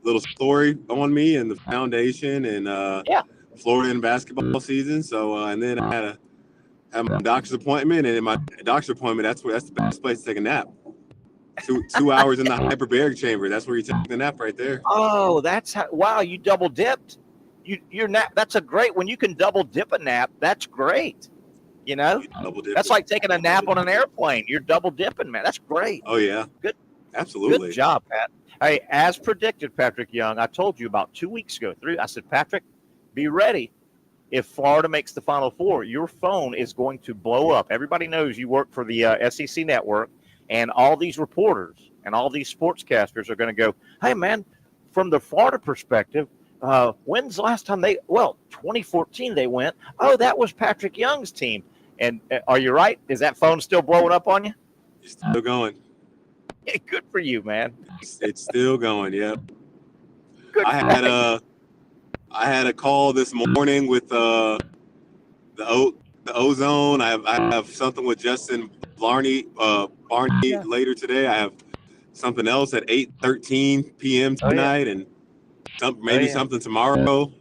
little story on me and the foundation and Yeah. Florida and basketball season. So and then I had my doctor's appointment, and in my doctor's appointment, that's the best place to take a nap. 2 hours in the hyperbaric chamber. That's where you take the nap right there. Oh, that's how. Wow, you double dipped. Your nap. That's a great when you can double dip a nap. That's great. You know, that's like taking a nap on an airplane. You're double dipping, man. That's great. Oh yeah, good, absolutely. Good job, Pat. Hey, as predicted, Patrick Young. I told you about 2 weeks ago. I said, Patrick, be ready. If Florida makes the Final Four, your phone is going to blow up. Everybody knows you work for the SEC network, and all these reporters and all these sportscasters are going to go, hey, man, from the Florida perspective, when's the last time 2014 they went. Oh, that was Patrick Young's team. And are you right? Is that phone still blowing up on you? It's still going. Yeah, good for you, man. It's still going, yep. Good. I had a call this morning with the ozone. I have something with Justin Barney later today. I have something else at 8:13 p.m. tonight, and something tomorrow.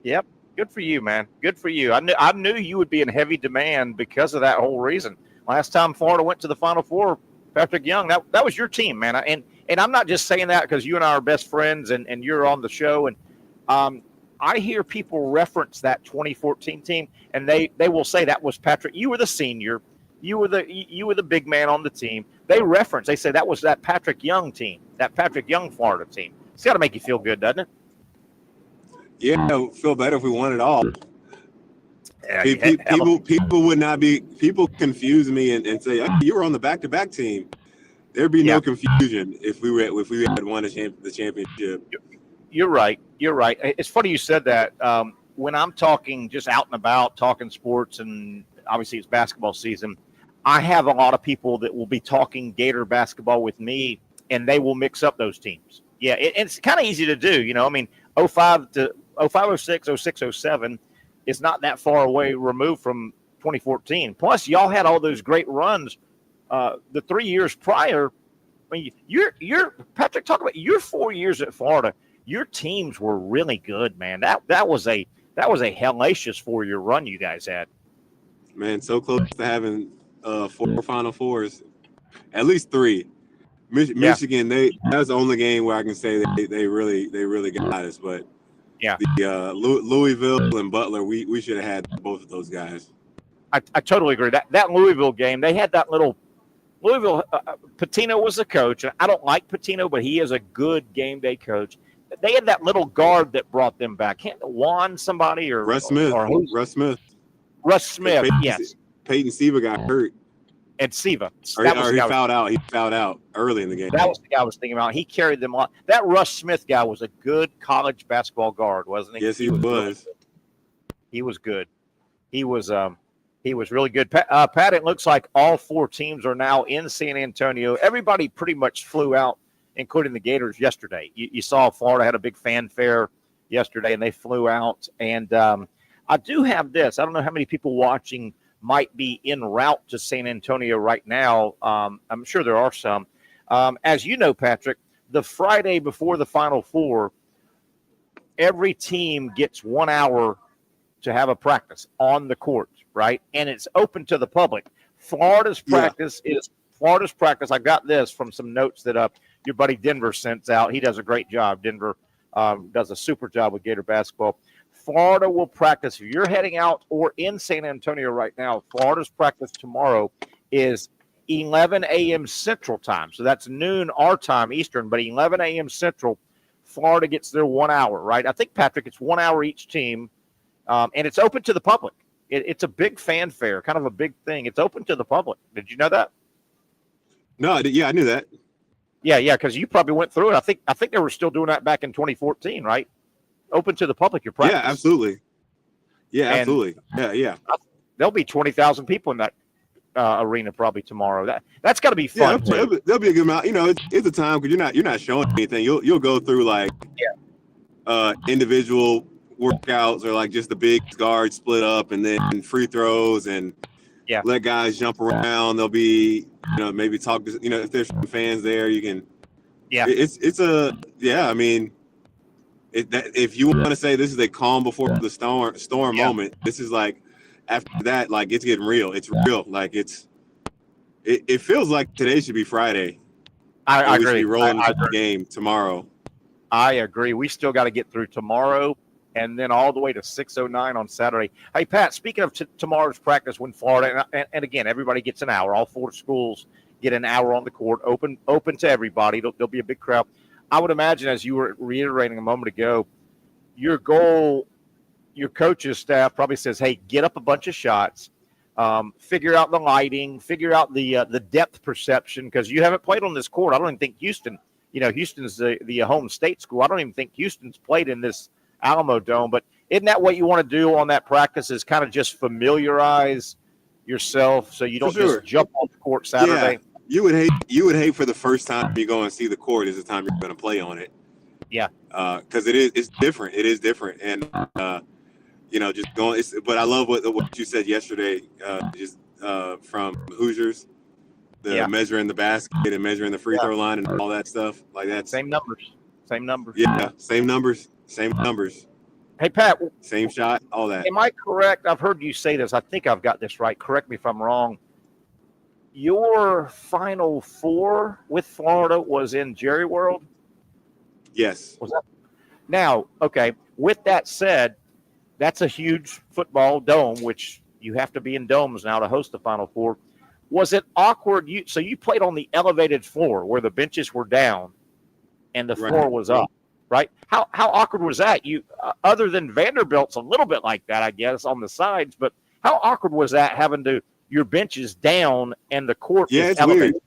Yep, good for you, man. Good for you. I knew you would be in heavy demand because of that whole reason. Last time Florida went to the Final Four, Patrick Young, that was your team, man. And I'm not just saying that because you and I are best friends and you're on the show. And I hear people reference that 2014 team, and they will say that was Patrick. You were the senior. You were the big man on the team. They say that was that Patrick Young team, that Patrick Young Florida team. It's got to make you feel good, doesn't it? Yeah, it would feel better if we won it all. Yeah, people would not be. People confuse me and say, oh, you were on the back-to-back team. There'd be no confusion if we had won the championship. You're right. It's funny you said that. When I'm talking just out and about, talking sports, and obviously it's basketball season, I have a lot of people that will be talking Gator basketball with me, and they will mix up those teams. Yeah, it's kind of easy to do. You know, I mean, 05 to 05, 06, 06, 07 is not that far away removed from 2014. Plus, y'all had all those great runs the 3 years prior. I mean, you're Patrick. Talk about your 4 years at Florida. Your teams were really good, man. That was a hellacious 4-year run you guys had. Man, so close to having 4 Final Fours, at least 3. Michigan, that was the only game where I can say that they really got us. But yeah, the Louisville and Butler, we should have had both of those guys. I totally agree. That Louisville game, they had that little Louisville. Pitino was the coach. I don't like Pitino, but he is a good game day coach. They had that little guard that brought them back. Juan somebody or Russ Smith. Russ Smith. Yes. Peyton Siva got hurt. And Siva. He fouled out. He fouled out early in the game. That was the guy I was thinking about. He carried them on. That Russ Smith guy was a good college basketball guard, wasn't he? Yes, he was. He was good. He was really good. Pat, it looks like all 4 teams are now in San Antonio. Everybody pretty much flew out, including the Gators yesterday. You saw Florida had a big fanfare yesterday, and they flew out. And I do have this. I don't know how many people watching might be en route to San Antonio right now. I'm sure there are some. As you know, Patrick, the Friday before the Final Four, every team gets 1 hour to have a practice on the court, right? And it's open to the public. Florida's practice is Florida's practice. I got this from some notes that your buddy Denver sends out. He does a great job. Denver does a super job with Gator basketball. Florida will practice. If you're heading out or in San Antonio right now, Florida's practice tomorrow is 11 a.m. Central time. So that's noon our time, Eastern, but 11 a.m. Central. Florida gets their 1 hour, right? I think, Patrick, it's 1 hour each team, and it's open to the public. It's a big fanfare, kind of a big thing. It's open to the public. Did you know that? No, I knew that. Yeah, because you probably went through it. I think they were still doing that back in 2014, right? Open to the public, your practice. Yeah, absolutely. Yeah, absolutely. Yeah. There'll be 20,000 people in that arena probably tomorrow. That's got to be fun. Yeah, there'll be a good amount. You know, it's a time because you're not showing anything. You'll go through like individual workouts or like just the big guards split up and then free throws and let guys jump around. There'll be maybe talk to if there's some fans there, you can Yeah. I mean, if you want to say this is a calm before the storm moment, this is like after that, like it's getting real. It's real. Like it feels like today should be Friday. I we agree. should be rolling into the game tomorrow. I agree. We still got to get through tomorrow and then all the way to 6:09 on Saturday. Hey, Pat, speaking of tomorrow's practice when Florida, and again, everybody gets an hour. All 4 schools get an hour on the court, open to everybody. There'll be a big crowd. I would imagine, as you were reiterating a moment ago, your goal, your coach's staff probably says, hey, get up a bunch of shots, figure out the lighting, figure out the depth perception, because you haven't played on this court. I don't even think Houston, Houston's the home state school. I don't even think Houston's played in this Alamo Dome. But isn't that what you want to do on that practice, is kind of just familiarize yourself so you don't just jump on the court Saturday? Yeah. You would hate for the first time you go and see the court is the time you're going to play on it. Yeah. Because it's different. It is different. And, just going. But I love what you said yesterday, from Hoosiers, measuring the basket and measuring the free throw line and all that stuff. Like that. Same numbers. Yeah, same numbers. Hey, Pat. Same shot, all that. Am I correct? I've heard you say this. I think I've got this right. Correct me if I'm wrong. Your Final Four with Florida was in Jerry World? Yes. Was that? Now, okay, with that said, that's a huge football dome, which you have to be in domes now to host the Final Four. Was it awkward? So you played on the elevated floor where the benches were down and the floor was up, right? How awkward was that? You other than Vanderbilt's a little bit like that, I guess, on the sides, but how awkward was that having your benches down and the court is elevated? Weird.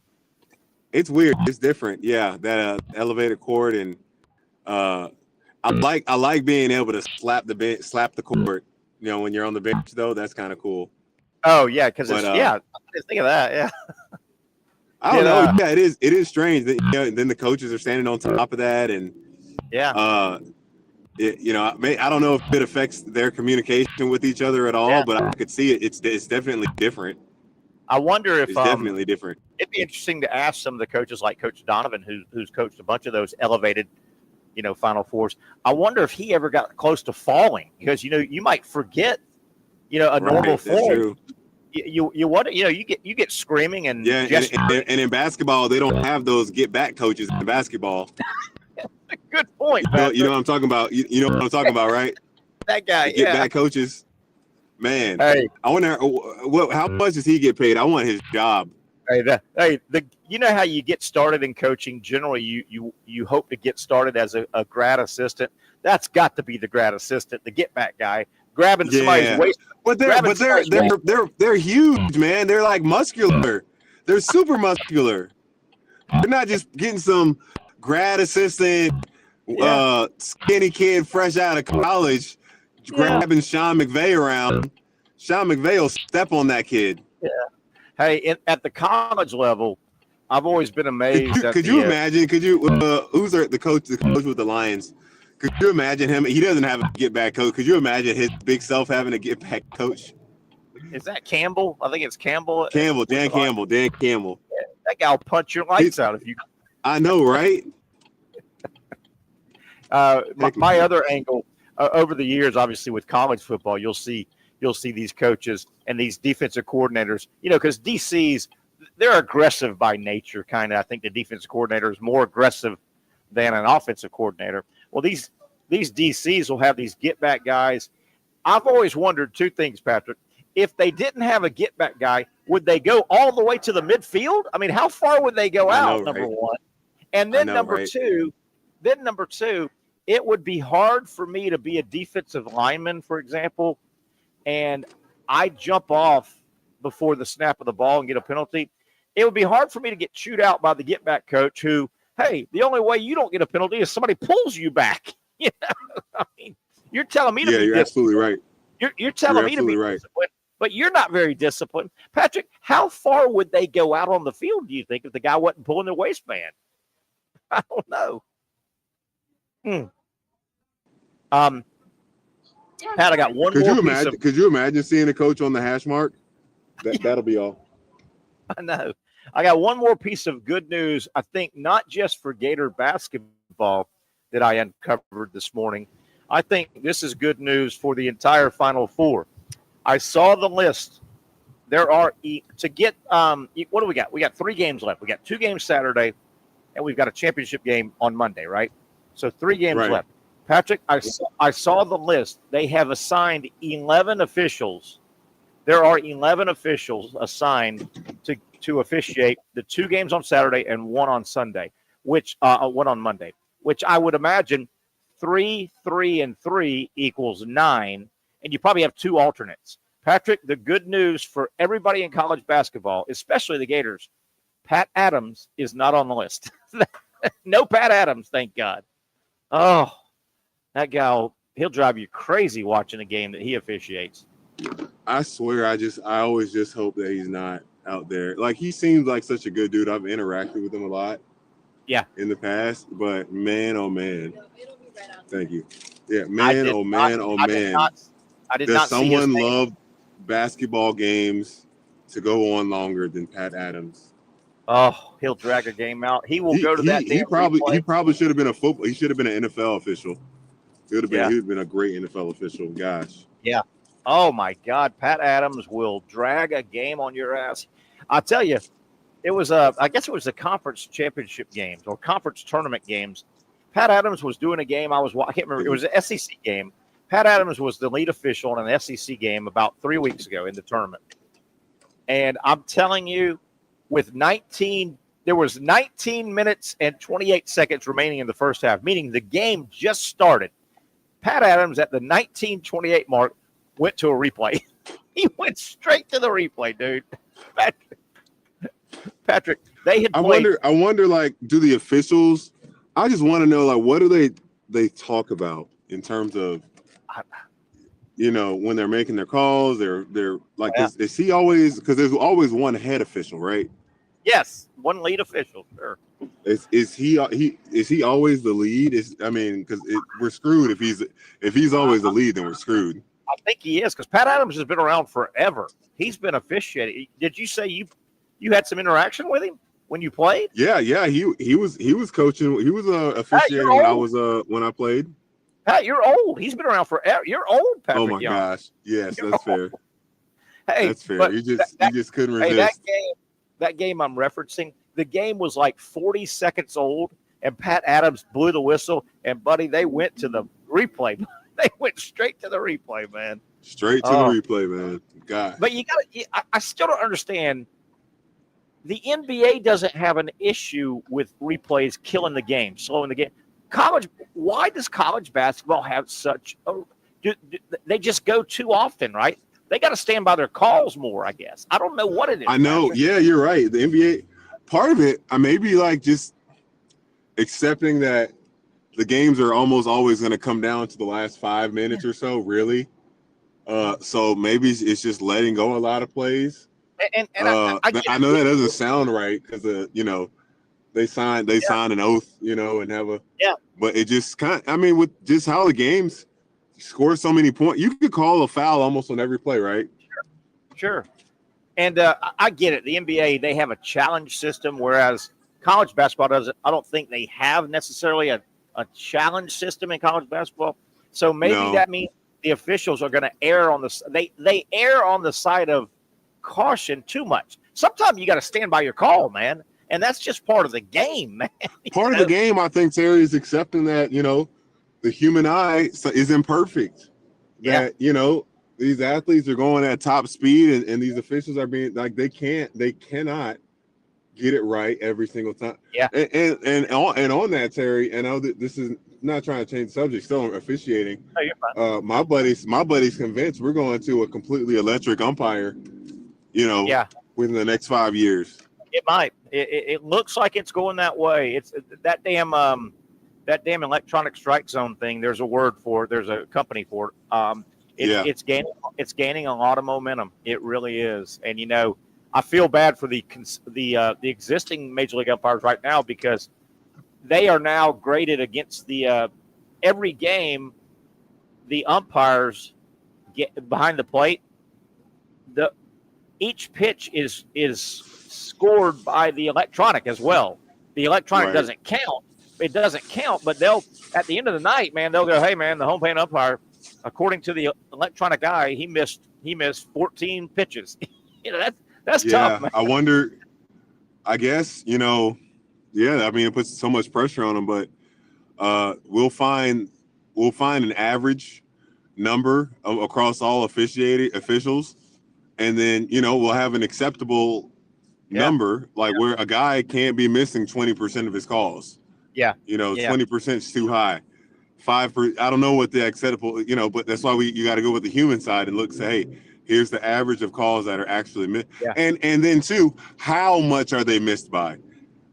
It's weird. It's different. Yeah, that elevated court, and I like being able to slap the court. When you're on the bench, though, that's kind of cool. Oh yeah, because I didn't think of that. Yeah. I don't know. Yeah, it is strange that then the coaches are standing on top of that, and I don't know if it affects their communication with each other at all, but I could see it. It's definitely different. I wonder if it's definitely different. It'd be interesting to ask some of the coaches, like Coach Donovan, who's coached a bunch of those elevated, Final Fours. I wonder if he ever got close to falling, because you might forget, a normal form. You get screaming and and in basketball they don't have those get back coaches in basketball. Good point. You know what I'm talking about. You know what I'm talking about, right? That guy. Get back coaches. Man, hey, I wonder how much does he get paid? I want his job. You know how you get started in coaching? Generally, you hope to get started as a grad assistant. That's got to be the grad assistant, the get back guy, grabbing somebody's waist. But they're huge, man. They're like muscular. They're super muscular. They're not just getting some grad assistant, skinny kid fresh out of college, grabbing Sean McVay around. Sean McVay will step on that kid. Yeah. Hey, at the college level, I've always been amazed. Could you imagine? Who's the coach? The coach with the Lions. Could you imagine him? He doesn't have a get back coach. Could you imagine his big self having a get back coach? Is that Campbell? I think it's Campbell. Dan Campbell. Yeah, that guy will punch your lights out if you. I know, right? My other angle over the years, obviously with college football, you'll see these coaches and these defensive coordinators. Because DCs, they're aggressive by nature. Kind of, I think the defensive coordinator is more aggressive than an offensive coordinator. Well, these DCs will have these get back guys. I've always wondered two things, Patrick. If they didn't have a get back guy, would they go all the way to the midfield? I mean, how far would they go out? Number one, and then number two, it would be hard for me to be a defensive lineman, for example, and I jump off before the snap of the ball and get a penalty. It would be hard for me to get chewed out by the get back coach who, hey, the only way you don't get a penalty is somebody pulls you back. I mean, you're telling me to be you're absolutely right. You're telling me to be disciplined, but you're not very disciplined. Patrick, how far would they go out on the field, do you think, if the guy wasn't pulling their waistband? I don't know. Pat, I got one more. Could you imagine seeing a coach on the hash mark? That'll be all. I know. I got one more piece of good news. I think not just for Gator basketball that I uncovered this morning. I think this is good news for the entire Final Four. I saw the list. There are to get what do we got? We got 3 games left. We got 2 games Saturday, and we've got a championship game on Monday, right? So 3 games left. Patrick, I saw the list. They have assigned 11 officials. There are 11 officials assigned to officiate the 2 games on Saturday and 1 on Sunday, which 1 on Monday, which I would imagine 3, 3, and 3 equals 9, and you probably have 2 alternates. Patrick, the good news for everybody in college basketball, especially the Gators, Pat Adams is not on the list. No Pat Adams, thank God. Oh, that guy, he'll drive you crazy watching a game that he officiates. I swear, I always just hope that he's not out there. Like, he seems like such a good dude. I've interacted with him a lot. Yeah. In the past, but man, oh man. Thank you. Yeah, man, oh man, oh man. Does someone love basketball games to go on longer than Pat Adams? Oh, he'll drag a game out. He will go to that. He probably should have been a football. He should have been an NFL official. He would have been a great NFL official. Gosh. Yeah. Oh my God, Pat Adams will drag a game on your ass. I'll tell you, it was I guess it was the conference championship games or conference tournament games. Pat Adams was doing a game. I can't remember. It was an SEC game. Pat Adams was the lead official in an SEC game about 3 weeks ago in the tournament. And I'm telling you, there was 19 minutes and 28 seconds remaining in the first half, meaning the game just started. Pat Adams at the 19:28 mark went to a replay. He went straight to the replay, dude. Patrick, they had played. I wonder, like, do the officials? I just want to know, like, what do they talk about in terms of, when they're making their calls? They're like, is he always? Because there's always one head official, right? Yes, one lead official. Sure. Is he always the lead? Because we're screwed if he's always the lead, then we're screwed. I think he is, because Pat Adams has been around forever. He's been officiating. Did you say you had some interaction with him when you played? Yeah. He was coaching. He was officiating when I played. Pat, you're old. He's been around forever. You're old, Patrick. Oh my gosh. Yes, that's fair. Hey, that's fair. You just couldn't resist. That game I'm referencing, the game was like 40 seconds old, and Pat Adams blew the whistle, and buddy, they went to the replay. They went straight to the replay, man. Straight to the replay, man. God. But I still don't understand. The NBA doesn't have an issue with replays killing the game, slowing the game. Why does college basketball have such they just go too often, right? They got to stand by their calls more, I guess. I don't know what it is. I know. Yeah, you're right. The NBA, part of it, I may be like just accepting that the games are almost always going to come down to the last 5 minutes or so, really. So maybe it's just letting go a lot of plays. And I know that doesn't sound right because they signed an oath, and have a But it just with just how the games score so many points, you could call a foul almost on every play, right? Sure. And I get it. The NBA, they have a challenge system, whereas college basketball doesn't. I don't think they have necessarily a challenge system in college basketball. So maybe that means the officials are going to err on they err on the side of caution too much. Sometimes you got to stand by your call, man. And that's just part of the game, man. Part of the game, I think, Terry, is accepting that, the human eye is imperfect. That, these athletes are going at top speed and these officials are being like, they cannot get it right every single time. Yeah. And on that, Terry, and I know that this is not trying to change the subject, still officiating. No, you're fine. My buddy's convinced we're going to a completely electric umpire, within the next 5 years. It might. It looks like it's going that way. It's that damn electronic strike zone thing. There's a word for it. There's a company for it. It's gaining a lot of momentum. It really is. And I feel bad for the existing major league umpires right now because they are now graded against the every game. The umpires get behind the plate. each pitch is scored by the electronic as well. The electronic doesn't count. It doesn't count, but they'll at the end of the night, man, they'll go, hey, man, the home plate umpire, according to the electronic guy, he missed 14 pitches. That's tough, man. I wonder. I guess it puts so much pressure on them, but we'll find an average number across all officiating officials, and then we'll have an acceptable number, where a guy can't be missing 20% of his calls. 20% is too high. 5%, I don't know what the acceptable, but that's why you got to go with the human side and look, say, hey, here's the average of calls that are actually missed. And then too, how much are they missed by?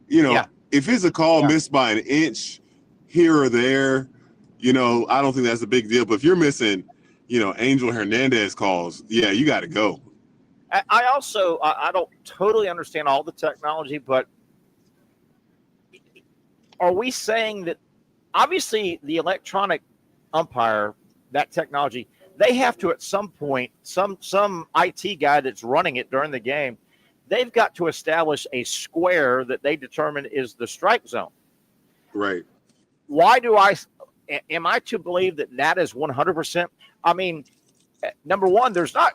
If it's a call missed by an inch here or there, I don't think that's a big deal. But if you're missing, Angel Hernandez calls, you got to go. I don't totally understand all the technology, but are we saying that obviously the electronic umpire, that technology, they have to at some point, some IT guy that's running it during the game, they've got to establish a square that they determine is the strike zone. Right. Why am I to believe that is 100%? I mean, number one, there's not,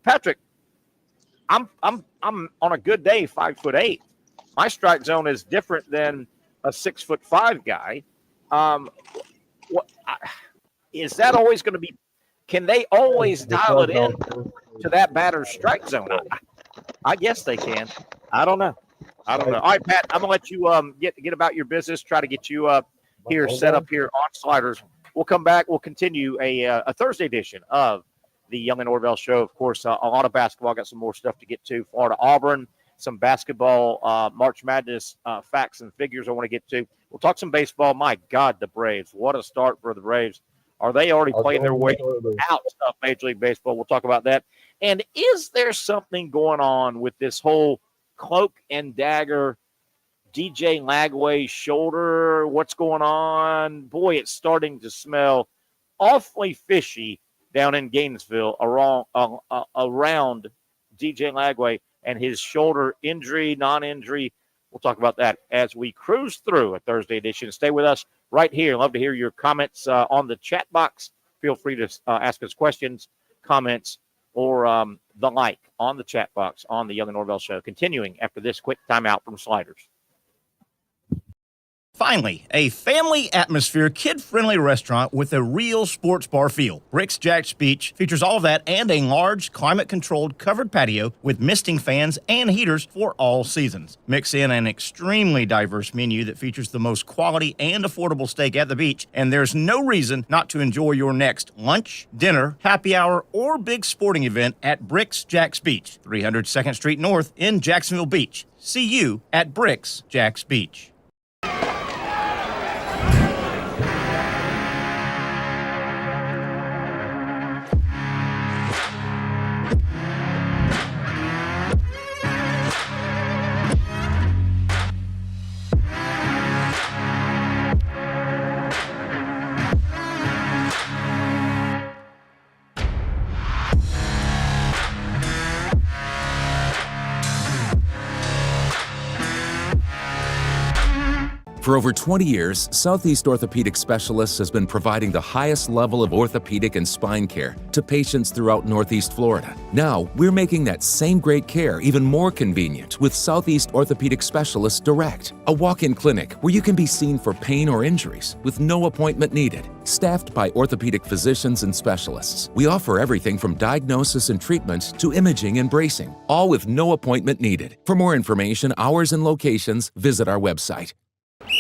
Patrick, I'm on a good day 5'8". My strike zone is different than a 6'5" guy. Is that always going to be? Can they always dial it in to that batter's strike zone? I guess they can. I don't know. All right, Pat, I'm gonna let you get about your business. Try to get you here set up here on Sliders. We'll come back. We'll continue a Thursday edition of the Young and Norvelle Show. Of course, a lot of basketball. Got some more stuff to get to. Florida, Auburn, some basketball, March Madness facts and figures I want to get to. We'll talk some baseball. My God, the Braves. What a start for the Braves. Are they already playing their way out of Major League Baseball? We'll talk about that. And is there something going on with this whole cloak and dagger DJ Lagway shoulder? What's going on? Boy, it's starting to smell awfully fishy down in Gainesville around DJ Lagway and his shoulder injury, non-injury. We'll talk about that as we cruise through a Thursday edition. Stay with us right here. Love to hear your comments on the chat box. Feel free to ask us questions, comments, or the like on the chat box on the Young and Norvelle Show. Continuing after this quick timeout from Sliders. Finally, a family atmosphere, kid-friendly restaurant with a real sports bar feel. Bricks Jack's Beach features all of that and a large, climate-controlled covered patio with misting fans and heaters for all seasons. Mix in an extremely diverse menu that features the most quality and affordable steak at the beach, and there's no reason not to enjoy your next lunch, dinner, happy hour, or big sporting event at Bricks Jack's Beach, 300 2nd Street North in Jacksonville Beach. See you at Bricks Jack's Beach. For over 20 years, Southeast Orthopedic Specialists has been providing the highest level of orthopedic and spine care to patients throughout Northeast Florida. Now, we're making that same great care even more convenient with Southeast Orthopedic Specialists Direct, a walk-in clinic where you can be seen for pain or injuries with no appointment needed. Staffed by orthopedic physicians and specialists, we offer everything from diagnosis and treatment to imaging and bracing, all with no appointment needed. For more information, hours, and locations, visit our website.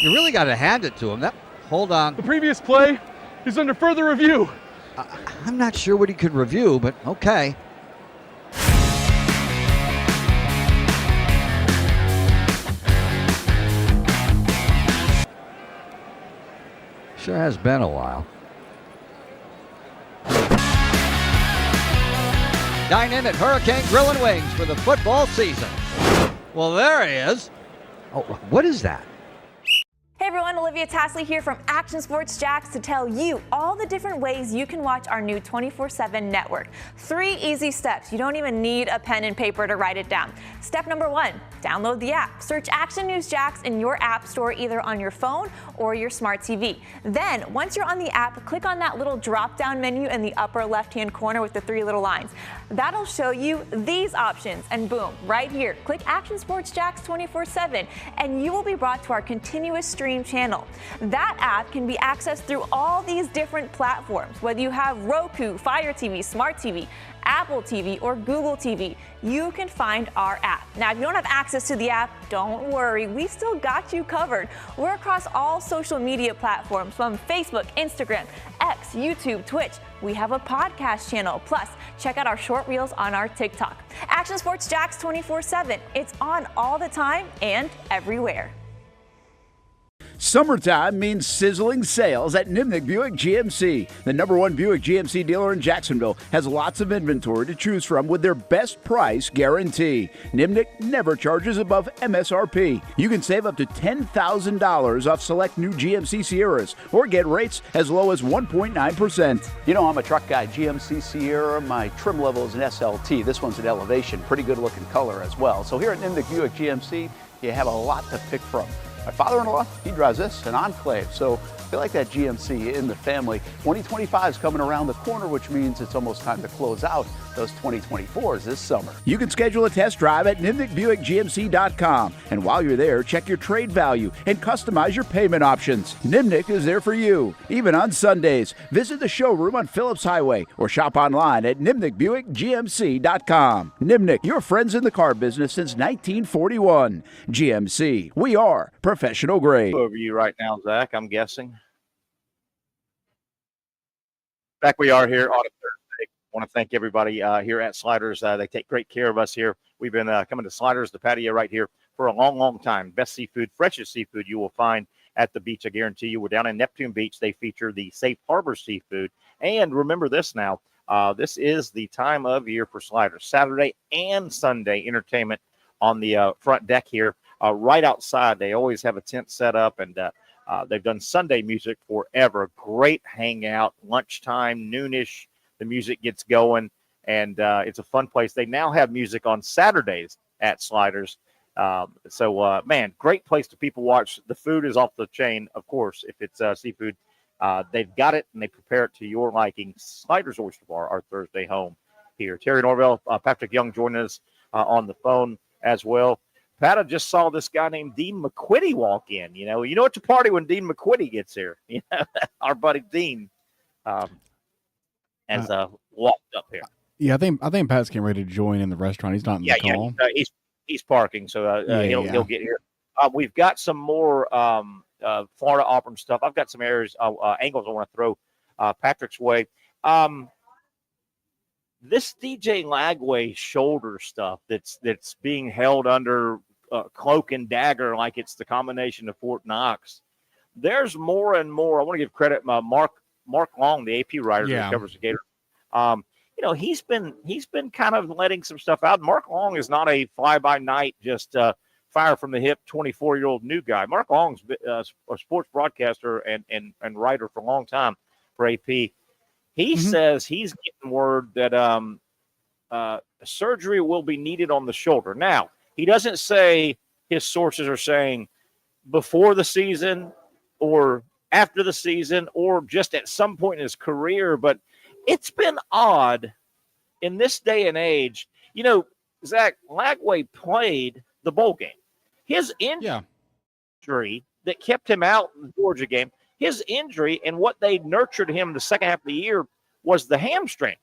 You really got to hand it to him. Hold on. The previous play is under further review. I'm not sure what he could review, but okay. Sure has been a while. Dine-in at Hurricane Grill and Wings for the football season. Well, there he is. Oh, what is that? Hey everyone, Olivia Tasley here from Action Sports Jacks to tell you all the different ways you can watch our new 24/7 network. 3 easy steps. You don't even need a pen and paper to write it down. Step number 1, download the app. Search Action News Jacks in your app store either on your phone or your smart TV. Then, once you're on the app, click on that little drop-down menu in the upper left-hand corner with the 3 little lines. That'll show you these options, and boom, right here, click Action Sports Jacks 24/7, and you will be brought to our continuous stream channel. That app can be accessed through all these different platforms. Whether you have Roku, Fire TV, Smart TV, Apple TV, or Google TV, you can find our app. Now, if you don't have access to the app, don't worry, we still got you covered. We're across all social media platforms from Facebook, Instagram, X, YouTube, Twitch. We have a podcast channel. Plus, check out our short reels on our TikTok. Action Sports Jacks 24/7. It's on all the time and everywhere. Summertime means sizzling sales at Nimnick Buick GMC. The #1 Buick GMC dealer in Jacksonville has lots of inventory to choose from with their best price guarantee. Nimnick never charges above MSRP. You can save up to $10,000 off select new GMC Sierras or get rates as low as 1.9%. You know, I'm a truck guy. GMC Sierra, my trim level is an SLT. This one's an Elevation, pretty good looking color as well. So here at Nimnick Buick GMC, you have a lot to pick from. My father-in-law, he drives this, an Enclave, so I feel like that GMC in the family. 2025 is coming around the corner, which means it's almost time to close out those 2024s this summer. You can schedule a test drive at NimnickBuickGMC.com. And while you're there, check your trade value and customize your payment options. Nimnick is there for you, even on Sundays. Visit the showroom on Phillips Highway or shop online at NimnickBuickGMC.com. Nimnick, your friends in the car business since 1941. GMC, we are professional grade. Over you right now, Zach, I'm guessing. Back we are here on a Thursday. I want to thank everybody here at Sliders. They take great care of us here. We've been coming to Sliders, the patio right here, for a long, long time. Best seafood, freshest seafood you will find at the beach, I guarantee you. We're down in Neptune Beach. They feature the Safe Harbor seafood. And remember this now, this is the time of year for Sliders. Saturday and Sunday entertainment on the front deck here. Right outside, they always have a tent set up, and they've done Sunday music forever. Great hangout, lunchtime, noonish. The music gets going, and it's a fun place. They now have music on Saturdays at Sliders. Man, great place to people watch. The food is off the chain, of course, if it's seafood. They've got it, and they prepare it to your liking. Sliders Oyster Bar, our Thursday home here. Terry Norvelle, Patrick Young joining us on the phone as well. Pat, I just saw this guy named Dean McQuitty walk in. You know it's a party when Dean McQuitty gets here. You know, our buddy Dean has walked up here. Yeah, I think Pat's getting ready to join in the restaurant. He's not in the call. He's parking, so he'll get here. We've got some more Florida Auburn stuff. I've got some angles I want to throw Patrick's way. This DJ Lagway shoulder stuff that's being held under cloak and dagger like it's the combination of Fort Knox. There's more and more. I want to give credit Mark Long, the AP writer that covers the Gators. He's been kind of letting some stuff out. Mark Long is not a fly-by-night, just fire from the hip 24-year-old new guy. Mark Long's been a sports broadcaster and writer for a long time for AP. He says he's getting word that surgery will be needed on the shoulder. Now, he doesn't say his sources are saying before the season or after the season or just at some point in his career, but it's been odd in this day and age. You know, Zach, Lagway played the bowl game. His injury that kept him out in the Georgia game, his injury and what they nurtured him the second half of the year was the hamstring.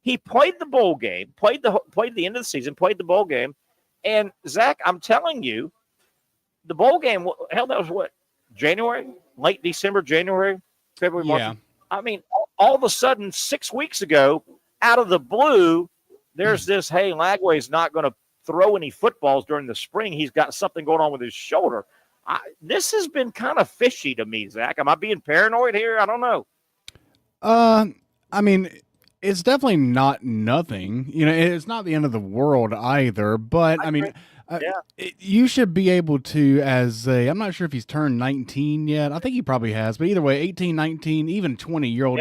He played the bowl game, played the end of the season, played the bowl game. And, Zach, I'm telling you, the bowl game, hell, that was what, January? Late December, January, February, March? Yeah. I mean, all of a sudden, 6 weeks ago, out of the blue, there's this, hey, Lagway's not going to throw any footballs during the spring. He's got something going on with his shoulder. This has been kind of fishy to me, Zach. Am I being paranoid here? I don't know. I mean, it's definitely not nothing. You know, it's not the end of the world either. But I mean, You should be able to, I'm not sure if he's turned 19 yet. I think he probably has, but either way, 18, 19, even 20-year-old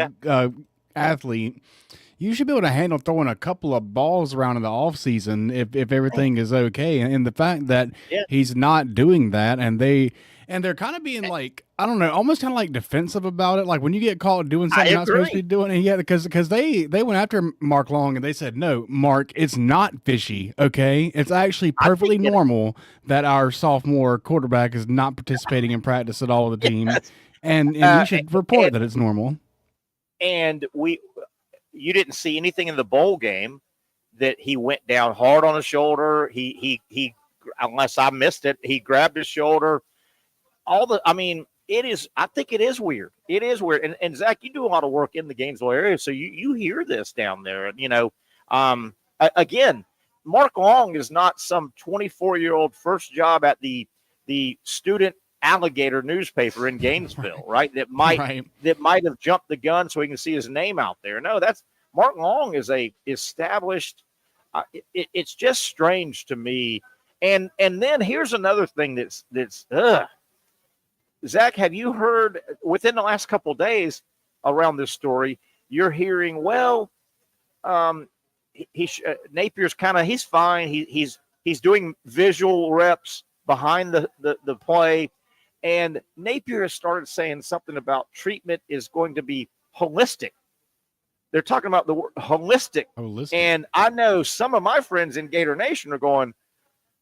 athlete, you should be able to handle throwing a couple of balls around in the off season if everything is okay. And the fact that he's not doing that, and they're kind of being like, I don't know, almost kind of like defensive about it. Like when you get caught doing something you're not supposed to be doing, and because they went after Mark Long and they said, no, Mark, it's not fishy. Okay, it's actually perfectly normal that our sophomore quarterback is not participating in practice at all with the team, and you should report that it's normal. And you didn't see anything in the bowl game that he went down hard on his shoulder. He unless I missed it, he grabbed his shoulder. I think it is weird. It is weird. And Zach, you do a lot of work in the Gainesville area, so you hear this down there. Again, Mark Long is not some 24-year-old first job at the student alligator newspaper in Gainesville, right? That might have jumped the gun so he can see his name out there. No, that's Mark Long is a established. It's just strange to me. And then here's another thing that's Zach, have you heard within the last couple of days around this story? You're hearing, Napier's he's fine. He's doing visual reps behind the play, and Napier has started saying something about treatment is going to be holistic. They're talking about the word holistic. And I know some of my friends in Gator Nation are going,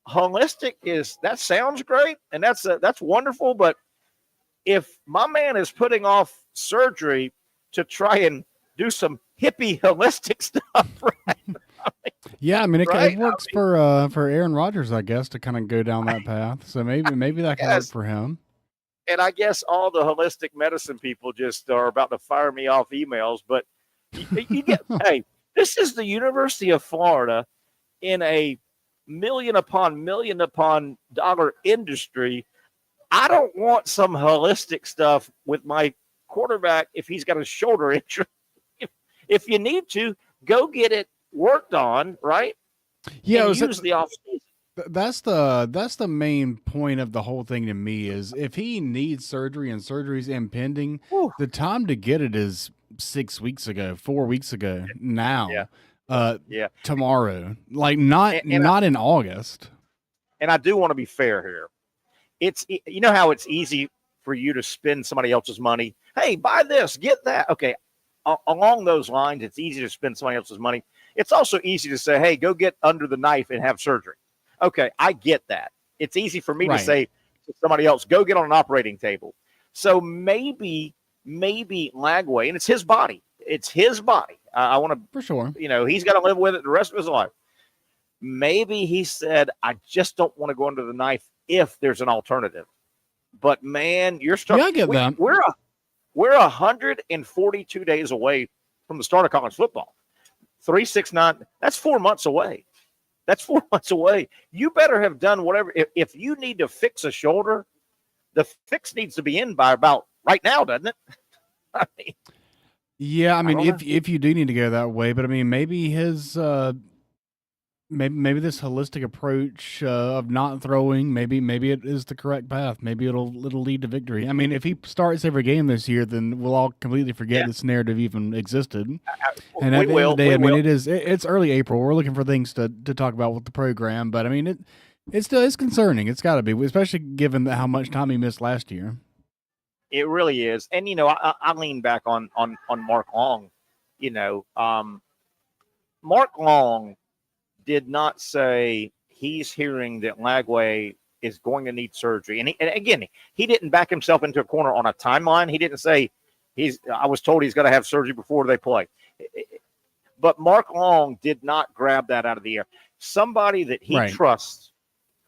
holistic that sounds great, and that's wonderful, but if my man is putting off surgery to try and do some hippie holistic stuff, right? It works for Aaron Rodgers, I guess, to kind of go down that path. So maybe that can work for him. And I guess all the holistic medicine people just are about to fire me off emails. But you get, hey, this is the University of Florida in a million upon dollar industry. I don't want some holistic stuff with my quarterback if he's got a shoulder injury. If you need to, go get it worked on, right? Yeah, use the offseason. That's the main point of the whole thing to me is if he needs surgery and surgery's impending, the time to get it is 6 weeks ago, 4 weeks ago, now. Tomorrow. Like not in August. And I do want to be fair here. It's, how it's easy for you to spend somebody else's money. Hey, buy this, get that. Okay. Along those lines, it's easy to spend somebody else's money. It's also easy to say, hey, go get under the knife and have surgery. Okay. I get that. It's easy for me to say to somebody else, go get on an operating table. So maybe Lagway, and it's his body. It's his body. I want to, for sure. He's got to live with it the rest of his life. Maybe he said, I just don't want to go under the knife if there's an alternative. But man, you're starting. Yeah, I get that. We're 142 days away from the start of college football. 369. That's 4 months away. You better have done whatever. If you need to fix a shoulder, the fix needs to be in by about right now, doesn't it? If you do need to go that way, but maybe his maybe this holistic approach of not throwing, maybe it is the correct path. Maybe it'll lead to victory. If he starts every game this year, then we'll all completely forget this narrative even existed. And at the end of the day, it's early April. We're looking for things to talk about with the program, but it still is concerning. It's got to be, especially given how much time he missed last year. It really is. And, I lean back on Mark Long. Mark Long did not say he's hearing that Lagway is going to need surgery. And again, he didn't back himself into a corner on a timeline. He didn't say I was told he's going to have surgery before they play. But Mark Long did not grab that out of the air. Somebody that he trusts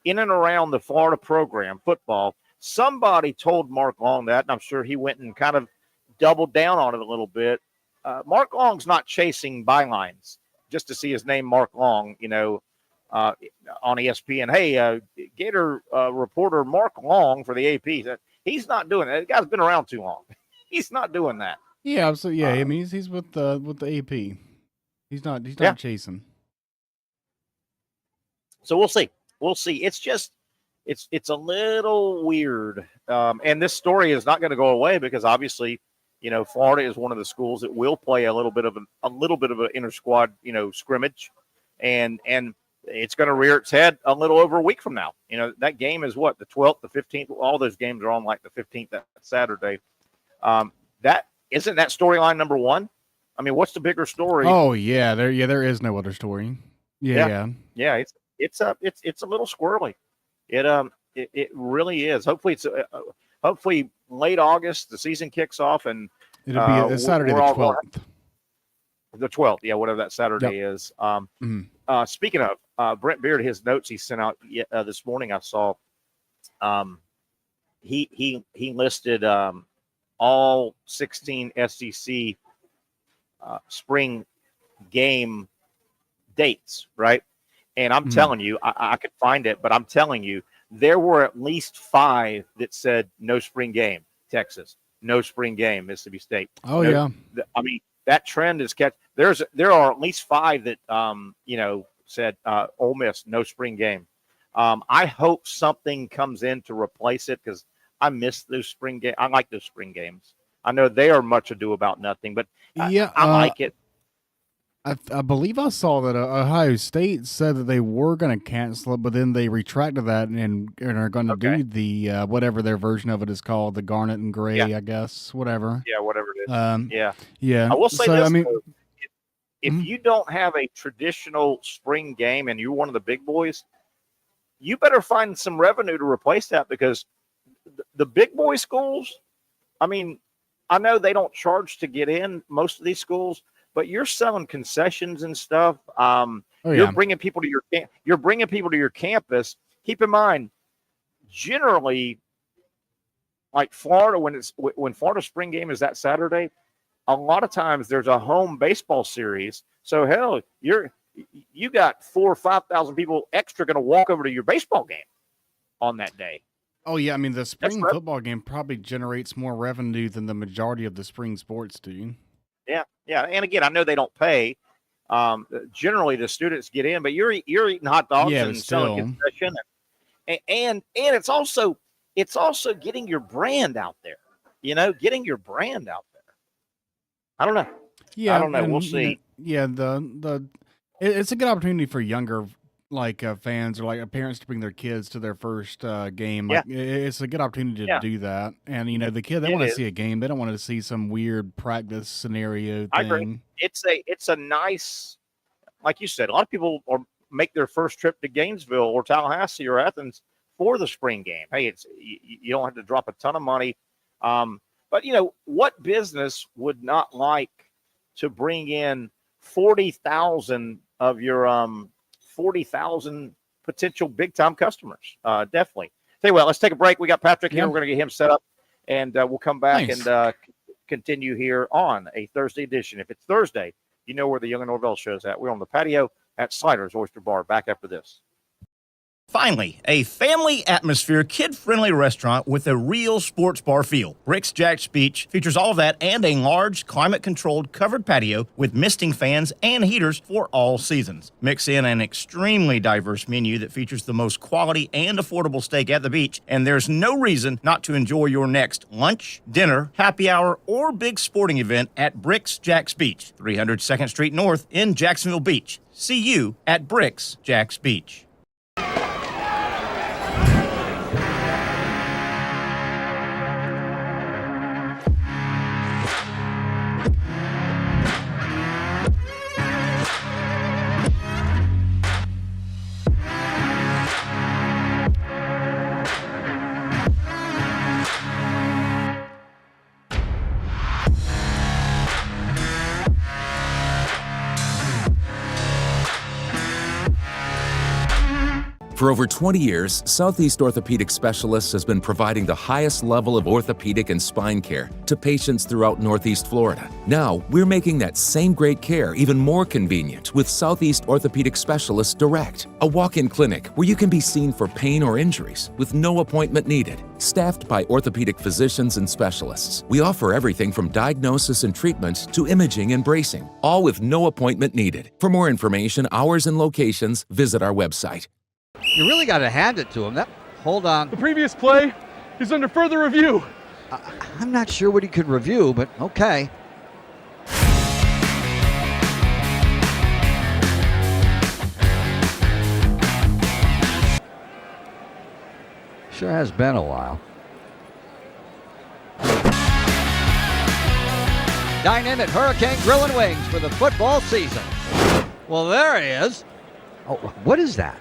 in and around the Florida program, football, somebody told Mark Long that, and I'm sure he went and kind of doubled down on it a little bit. Mark Long's not chasing bylines just to see his name, Mark Long, on ESPN. Hey, Gator reporter Mark Long for the AP. He's not doing that. The guy's been around too long. He's not doing that. Yeah, absolutely. Yeah, he's with the AP. He's not chasing. So we'll see. we'll see. It's just it's a little weird, and this story is not going to go away because obviously, Florida is one of the schools that will play a little bit of an inter squad scrimmage, and it's going to rear its head a little over a week from now. That game is what, the 12th, the 15th. All those games are on like the 15th, that Saturday. That isn't that storyline number one. I mean, what's the bigger story? Oh yeah, there is no other story. Yeah. It's a little squirrely. It really is. Hopefully hopefully late August the season kicks off and it'll be Saturday the 12th. The 12th, yeah, whatever that Saturday is. Speaking of Brent Beard, his notes he sent out this morning, I saw. He listed all 16 SEC spring game dates, right? And I'm telling you, I could find it, but I'm telling you, there were at least 5 that said no spring game. Texas, no spring game. Mississippi State. Oh yeah. I mean, that trend is kept. There are at least 5 that said Ole Miss no spring game. I hope something comes in to replace it because I miss those spring games. I like those spring games. I know they are much ado about nothing, but I like it. I believe I saw that Ohio State said that they were going to cancel it, but then they retracted that and are going to do the whatever their version of it is called, the garnet and gray, I guess, whatever. Yeah, whatever it is. Yeah. I will say this. I mean, if you don't have a traditional spring game and you're one of the big boys, you better find some revenue to replace that because the big boy schools, I mean, I know they don't charge to get in most of these schools, but you're selling concessions and stuff. You're bringing people to your campus. Keep in mind, generally, like Florida, when Florida spring game is that Saturday, a lot of times there's a home baseball series. So hell, you got 4,000 or 5,000 people extra going to walk over to your baseball game on that day. Oh yeah, I mean the spring football game probably generates more revenue than the majority of the spring sports do. Yeah, and again, I know they don't pay. Generally, the students get in, but you're eating hot dogs and selling concession, and it's also getting your brand out there. Getting your brand out there. I don't know. Yeah, I don't know. We'll see. Yeah, it's a good opportunity for younger fans or like parents to bring their kids to their first game. It's a good opportunity to do that. And the kid, they want to see a game. They don't want to see some weird practice scenario thing. I agree. It's a nice, like you said, a lot of people make their first trip to Gainesville or Tallahassee or Athens for the spring game. Hey, you don't have to drop a ton of money. But what business would not like to bring in 40,000 of your 40,000 potential big-time customers. Definitely. Tell you what, let's take a break. We got Patrick here. We're going to get him set up, and we'll come back and continue here on a Thursday edition. If it's Thursday, you know where the Young and Norvelle show's at. We're on the patio at Sliders Oyster Bar. Back after this. Finally, a family atmosphere, kid-friendly restaurant with a real sports bar feel. Bricks Jack's Beach features all of that and a large, climate-controlled covered patio with misting fans and heaters for all seasons. Mix in an extremely diverse menu that features the most quality and affordable steak at the beach, and there's no reason not to enjoy your next lunch, dinner, happy hour, or big sporting event at Bricks Jack's Beach, 300 2nd Street North in Jacksonville Beach. See you at Bricks Jack's Beach. For over 20 years, Southeast Orthopedic Specialists has been providing the highest level of orthopedic and spine care to patients throughout Northeast Florida. Now, we're making that same great care even more convenient with Southeast Orthopedic Specialists Direct, a walk-in clinic where you can be seen for pain or injuries with no appointment needed. Staffed by orthopedic physicians and specialists, we offer everything from diagnosis and treatment to imaging and bracing, all with no appointment needed. For more information, hours, and locations, visit our website. You really got to hand it to him. Hold on. The previous play is under further review. I'm not sure what he could review, but okay. Sure has been a while. Dynamic Hurricane Grill and Wings for the football season. Well, there he is. Oh, what is that?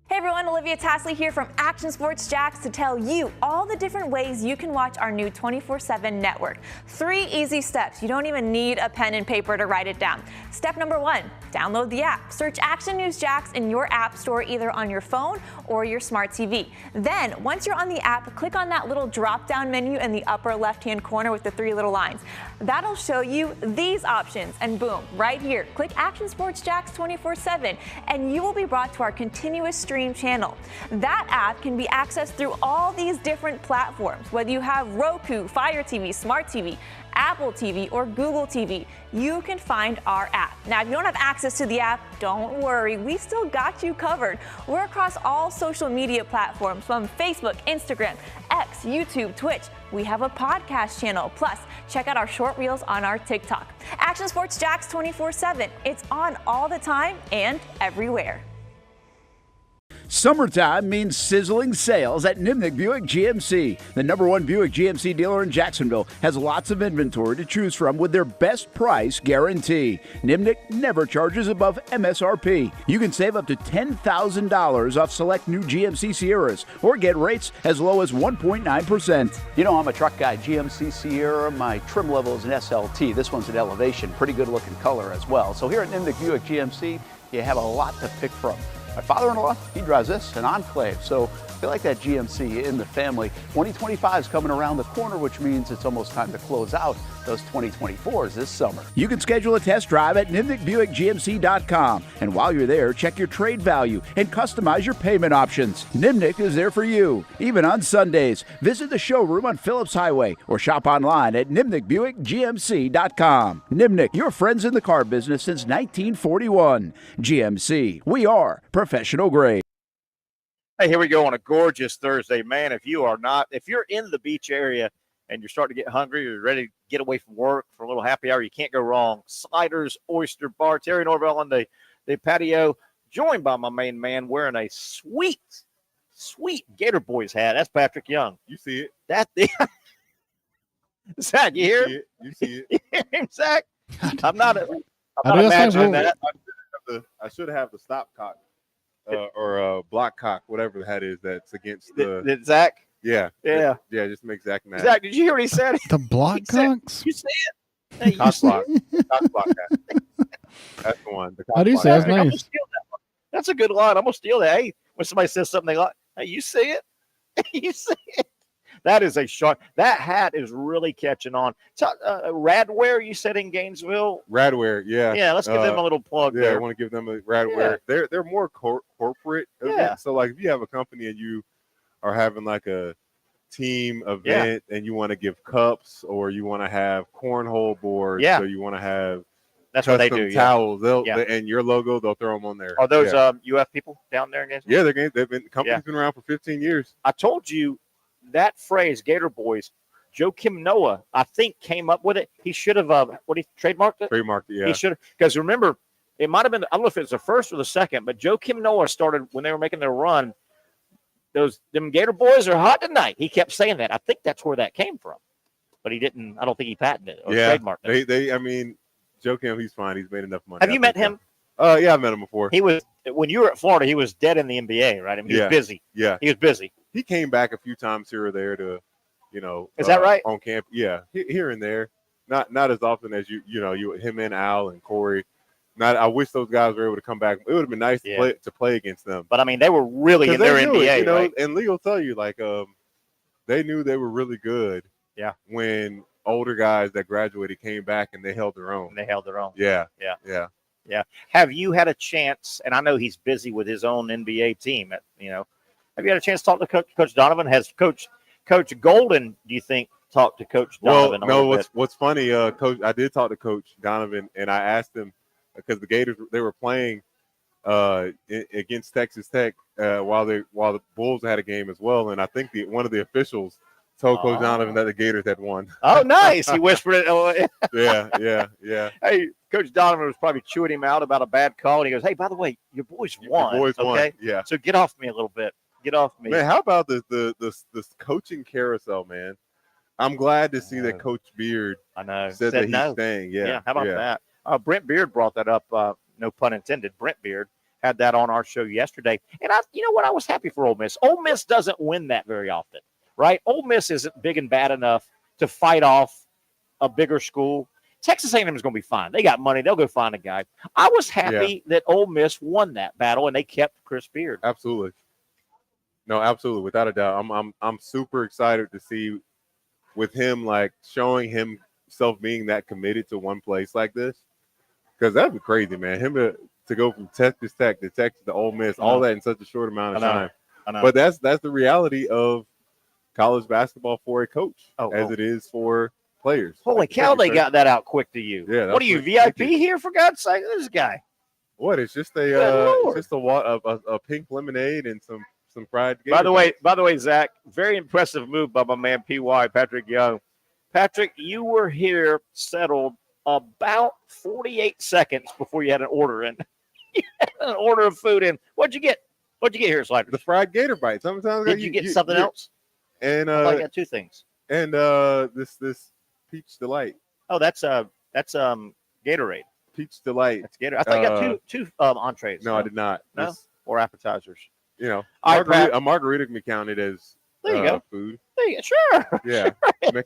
Hey everyone, Olivia Tasley here from Action Sports Jacks to tell you all the different ways you can watch our new 24/7 network. 3 easy steps. You don't even need a pen and paper to write it down. Step number 1, download the app. Search Action News Jacks in your app store either on your phone or your smart TV. Then, once you're on the app, click on that little drop-down menu in the upper left-hand corner with the 3 little lines. That'll show you these options, and boom, right here, click Action Sports Jacks 24/7, and you will be brought to our continuous stream channel. That app can be accessed through all these different platforms. Whether you have Roku, Fire TV, Smart TV, Apple TV, or Google TV, you can find our app. Now, if you don't have access to the app, don't worry, we still got you covered. We're across all social media platforms from Facebook, Instagram, X, YouTube, Twitch. We have a podcast channel. Plus, check out our short reels on our TikTok. Action Sports Jacks 24/7. It's on all the time and everywhere. Summertime means sizzling sales at Nimnik Buick GMC. The #1 Buick GMC dealer in Jacksonville has lots of inventory to choose from with their best price guarantee. Nimnik never charges above MSRP. You can save up to $10,000 off select new GMC Sierras or get rates as low as 1.9%. You know, I'm a truck guy. GMC Sierra, my trim level is an SLT. This one's an Elevation. Pretty good looking color as well. So here at Nimnik Buick GMC, you have a lot to pick from. My father-in-law, he drives this, an Enclave, so I feel like that GMC in the family. 2025 is coming around the corner, which means it's almost time to close out those 2024s this summer. You can schedule a test drive at NimnikBuickGMC.com, and while you're there, check your trade value and customize your payment options. Nimnik is there for you, even on Sundays. Visit the showroom on Phillips Highway or shop online at NimnikBuickGMC.com. Nimnik, your friends in the car business since 1941. GMC, we are professional grade. Hey, here we go on a gorgeous Thursday, man. If you're in the beach area and you're starting to get hungry, you're ready to get away from work for a little happy hour, you can't go wrong. Sliders, Oyster Bar, Terry Norvelle on the patio, joined by my main man wearing a sweet Gator Boys hat. That's Patrick Young. You see it. Zach, you hear? You see it. You hear him, Zach? I'm not imagining that. I should have the stop cock or block cock, whatever the hat is that's against the. Did Zach? Yeah. Just make Zach mad. Zach, did you hear what he said? The block cocks? You see it? Hey, cock block. Cock block hat. That's the one. I do say that's nice. I'm gonna steal that one. That's a good line. I'm gonna steal that. Hey, when somebody says something they like, hey, you see it? You see it? That is a shot. That hat is really catching on. Radware, you said in Gainesville. Radware, yeah. Yeah, let's give them a little plug. Yeah, there. I want to give them a Radware. Yeah. They're more corporate. Yeah. So like if you have a company and you are having like a team event and you want to give cups or you want to have cornhole boards, so you want to have that's what they do. Towels, and your logo, they'll throw them on there. Are those UF people down there in Gainesville? Yeah, the company's been around for 15 years. I told you that phrase, Gator Boys, Joe Kim Noah, I think, came up with it. He should have, he trademarked it? Trademarked it, yeah. He should have, because remember, it might have been, I don't know if it was the first or the second, but Joe Kim Noah started when they were making their run. Them Gator Boys are hot tonight. He kept saying that. I think that's where that came from. But he didn't, I don't think he patented it or trademarked it. I mean, Joe Kim, he's fine. He's made enough money. Have you met him? Yeah, I've met him before. He was, when you were at Florida, he was dead in the NBA, right? I mean, he was busy. Yeah. He was busy. He came back a few times here or there to, is that right? On camp. Yeah. Here and there. Not as often as him and Al and Corey. I wish those guys were able to come back. It would have been nice to play against them. But I mean, they were really in their NBA, right? And Lee will tell you, like, they knew they were really good. Yeah. When older guys that graduated came back and they held their own. Yeah. Have you had a chance? And I know he's busy with his own NBA team. Have you had a chance to talk to Coach Donovan? Has Coach Golden, do you think, talked to Coach Donovan? Well, no. What's funny, Coach? I did talk to Coach Donovan, and I asked him because the Gators they were playing against Texas Tech while the Bulls had a game as well, and I think one of the officials told Coach Donovan that the Gators had won. Oh, nice! He whispered it. Oh, yeah. Hey, Coach Donovan was probably chewing him out about a bad call, and he goes, "Hey, by the way, your boys won. Your boys okay? won. Yeah. So get off me a little bit. Get off me, man. How about this coaching carousel, man? I'm glad to see that Coach Beard. I know said that he's staying. Yeah. How about that? Brent Beard brought that up. No pun intended. Brent Beard had that on our show yesterday, and you know what? I was happy for Ole Miss. Ole Miss doesn't win that very often. Right? Ole Miss isn't big and bad enough to fight off a bigger school. Texas A&M is going to be fine. They got money. They'll go find a guy. I was happy that Ole Miss won that battle, and they kept Chris Beard. Absolutely. No, absolutely. Without a doubt. I'm super excited to see with him, like, showing himself being that committed to one place like this. Because that'd be crazy, man. Him to go from Texas Tech to Texas to Ole Miss, all that in such a short amount of time. I know. But that's the reality of college basketball for a coach, as it is for players. Holy cow, they got that out quick to you. Yeah. What are you, VIP here, for God's sake? This guy. What? It's just a pink lemonade and some fried. By the way, Zach, very impressive move by my man PY, Patrick Young. Patrick, you were here settled about 48 seconds before you had an order in. You had an order of food in. What'd you get? What'd you get here, Slider? The fried gator bite. Sometimes did you get something else? And I got two things. And this peach delight. Oh, that's Gatorade. Peach delight. That's Gatorade. I thought you got two entrees. No, I did not. No, or appetizers. You know, Right, a margarita can be counted as there you go. Food. There you go. Sure. Yeah. Sure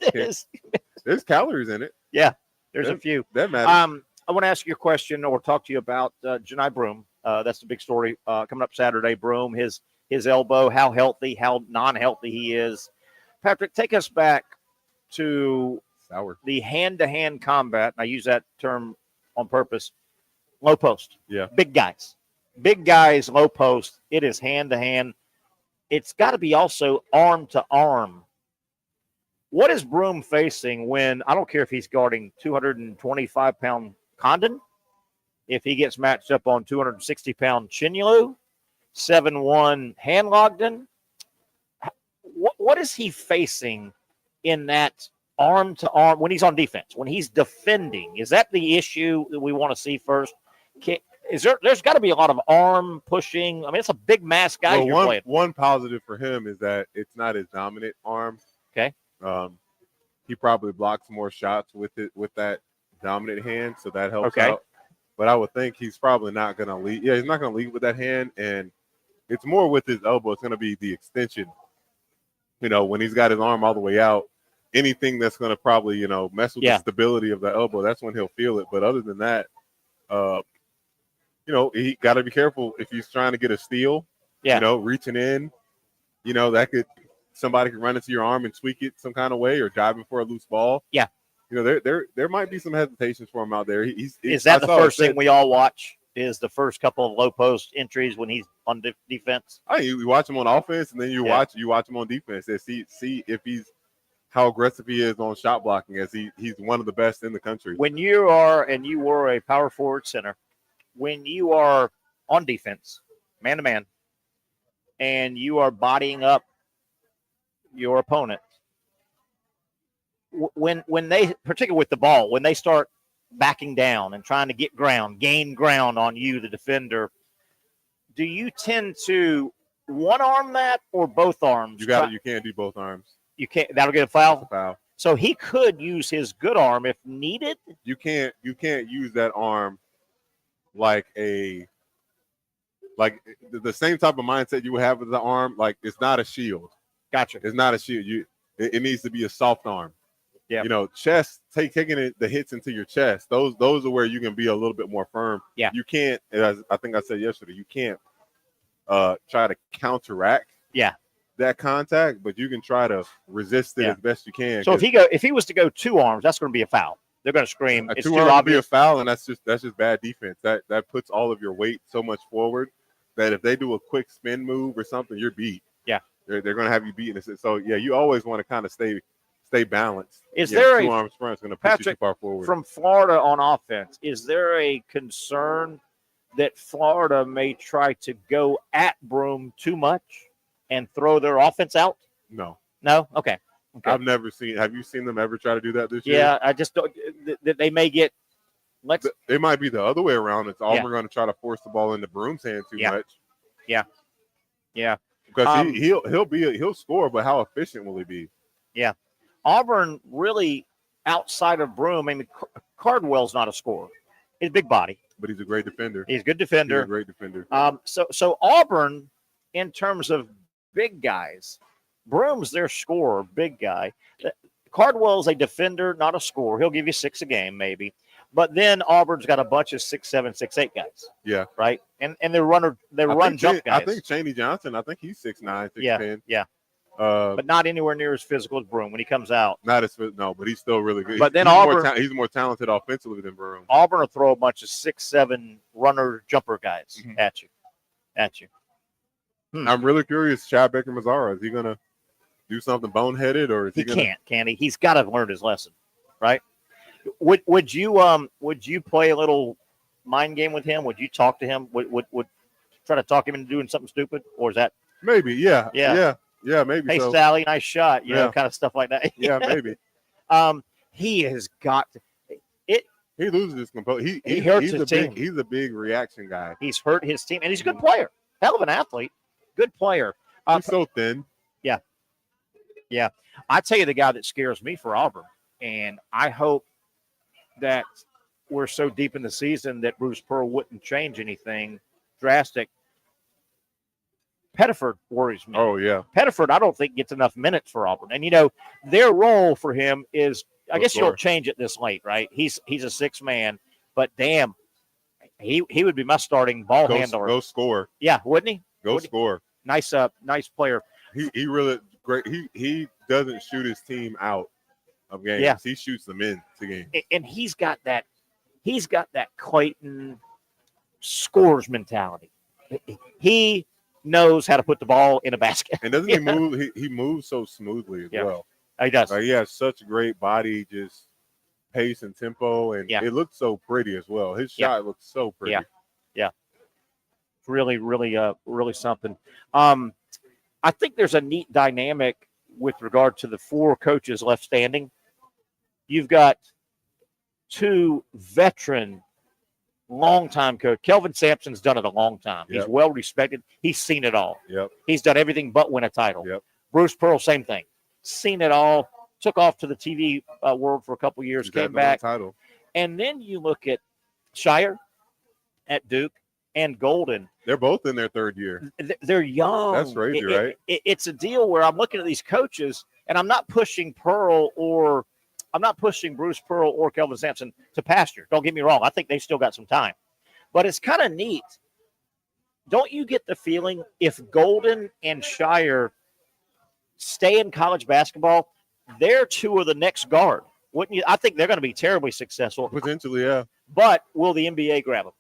There's calories in it. Yeah, there's a few. That matters. I want to ask you a question or talk to you about Janai Broome. That's the big story coming up Saturday. Broome, his elbow, how healthy, how non-healthy he is. Patrick, take us back to the hand-to-hand combat. And I use that term on purpose. Low post. Yeah. Big guys, low post. It is hand-to-hand. It's got to be also arm-to-arm. What is Broome facing when, I don't care if he's guarding 225-pound Condon, if he gets matched up on 260-pound Chinyalu, 7'1" Hanlogden, what is he facing in that arm-to-arm when he's on defense, when he's defending? Is that the issue that we want to see first? There's got to be a lot of arm pushing. I mean, it's a big mass guy you're playing. One positive for him is that it's not his dominant arm. Okay. He probably blocks more shots with that dominant hand, so that helps out. But I would think he's probably not going to lead. Yeah, he's not going to lead with that hand, and it's more with his elbow. It's going to be the extension. You know, when he's got his arm all the way out, anything that's going to probably, mess with the stability of the elbow, that's when he'll feel it. But other than that, he got to be careful if he's trying to get a steal. Yeah. Reaching in, somebody could run into your arm and tweak it some kind of way, or diving for a loose ball. Yeah. There might be some hesitations for him out there. Is that the first thing we all watch? Is the first couple of low post entries when he's on defense? You watch him on offense, and then you watch him on defense and see if how aggressive he is on shot blocking, as he's one of the best in the country. When you were a power forward center, when you are on defense, man to man, and you are bodying up your opponent, when they, particularly with the ball, when they start backing down and trying to gain ground on you, the defender, do you tend to one arm that or both arms? You can't do both arms. You can't. That'll get a foul. That's a foul. So he could use his good arm if needed. You can't use that arm like the same type of mindset you would have with the arm. Like, it's not a shield. Gotcha. It's not a shield. It needs to be a soft arm. Yeah. Chest, taking the hits into your chest. Those are where you can be a little bit more firm. Yeah. You can't, as I think I said yesterday, you can't try to counteract that contact, but you can try to resist it as best you can. So if he was to go two arms, that's going to be a foul. They're going to scream. It's too obvious. Be a foul, and that's just bad defense. That puts all of your weight so much forward that if they do a quick spin move or something, you're beat. Yeah. They're going to have you beaten. So you always want to kind of stay balanced. Is there two arm sprint is going to push you too far forward? From Florida on offense, is there a concern that Florida may try to go at Broome too much and throw their offense out? No. No? Okay. I've never seen. Have you seen them ever try to do that this year? Yeah, I just don't. They may get. It might be the other way around. It's Auburn going to try to force the ball into Broome's hand too much. Yeah. Because he'll score, but how efficient will he be? Yeah. Auburn really outside of Broome. I mean, Cardwell's not a scorer. He's a big body, but he's a great defender. He's a good defender. He's a great defender. So Auburn, in terms of big guys, Broome's their scorer, big guy. Cardwell's a defender, not a scorer. He'll give you 6 a game, maybe. But then Auburn's got a bunch of 6'7", 6'8" guys. Yeah. Right? And they're run jump guys. I think Chaney Johnson, he's 6'9", 6'10". Yeah. But not anywhere near as physical as Broome when he comes out. But he's still really good. But then he's more talented offensively than Broome. Auburn will throw a bunch of 6'7" runner jumper guys at you. I'm really curious, Chad Baker-Mazara, is he gonna do something boneheaded, or is he gonna... Can't he? He's got to learn his lesson, right? Would you play a little mind game with him? Would you talk to him? Would try to talk him into doing something stupid, or is that maybe? Yeah, maybe. Hey, so. Sally, nice shot. You know, kind of stuff like that. Yeah, maybe. He has got it. He loses his composure. He hurts his team. He's a big reaction guy. He's hurt his team, and he's a good player. Hell of an athlete. Good player. He's so thin. Yeah. I tell you, the guy that scares me for Auburn, and I hope that we're so deep in the season that Bruce Pearl wouldn't change anything drastic. Pettiford worries me. Oh, yeah. Pettiford, I don't think gets enough minutes for Auburn. And, their role for him is, I guess you don't change it this late, right? He's a 6 man, but damn, he would be my starting ball handler. Go score. Yeah, wouldn't he? Go score. Nice player. He really great. He doesn't shoot his team out of games. Yeah. He shoots them into games. And he's got that Clayton scores mentality. He knows how to put the ball in a basket. And doesn't he move? He moves so smoothly as well. He does. He has such a great body, just pace and tempo, and it looks so pretty as well. His shot looks so pretty. Yeah. It's really, really, really something. I think there's a neat dynamic with regard to the 4 coaches left standing. You've got 2 veteran, long-time coach. Kelvin Sampson's done it a long time. He's well respected. He's seen it all. Yep. He's done everything but win a title. Yep. Bruce Pearl, same thing. Seen it all. Took off to the TV world for a couple years. Came back. Title. And then you look at Shire at Duke and Golden. They're both in their 3rd year. They're young. That's crazy, right? It's a deal where I'm looking at these coaches, and I'm not pushing Bruce Pearl or Kelvin Sampson to pasture. Don't get me wrong. I think they've still got some time. But it's kind of neat. Don't you get the feeling if Golden and Shire stay in college basketball, they're 2 of the next guard? Wouldn't you? I think they're going to be terribly successful. Potentially, yeah. But will the NBA grab them?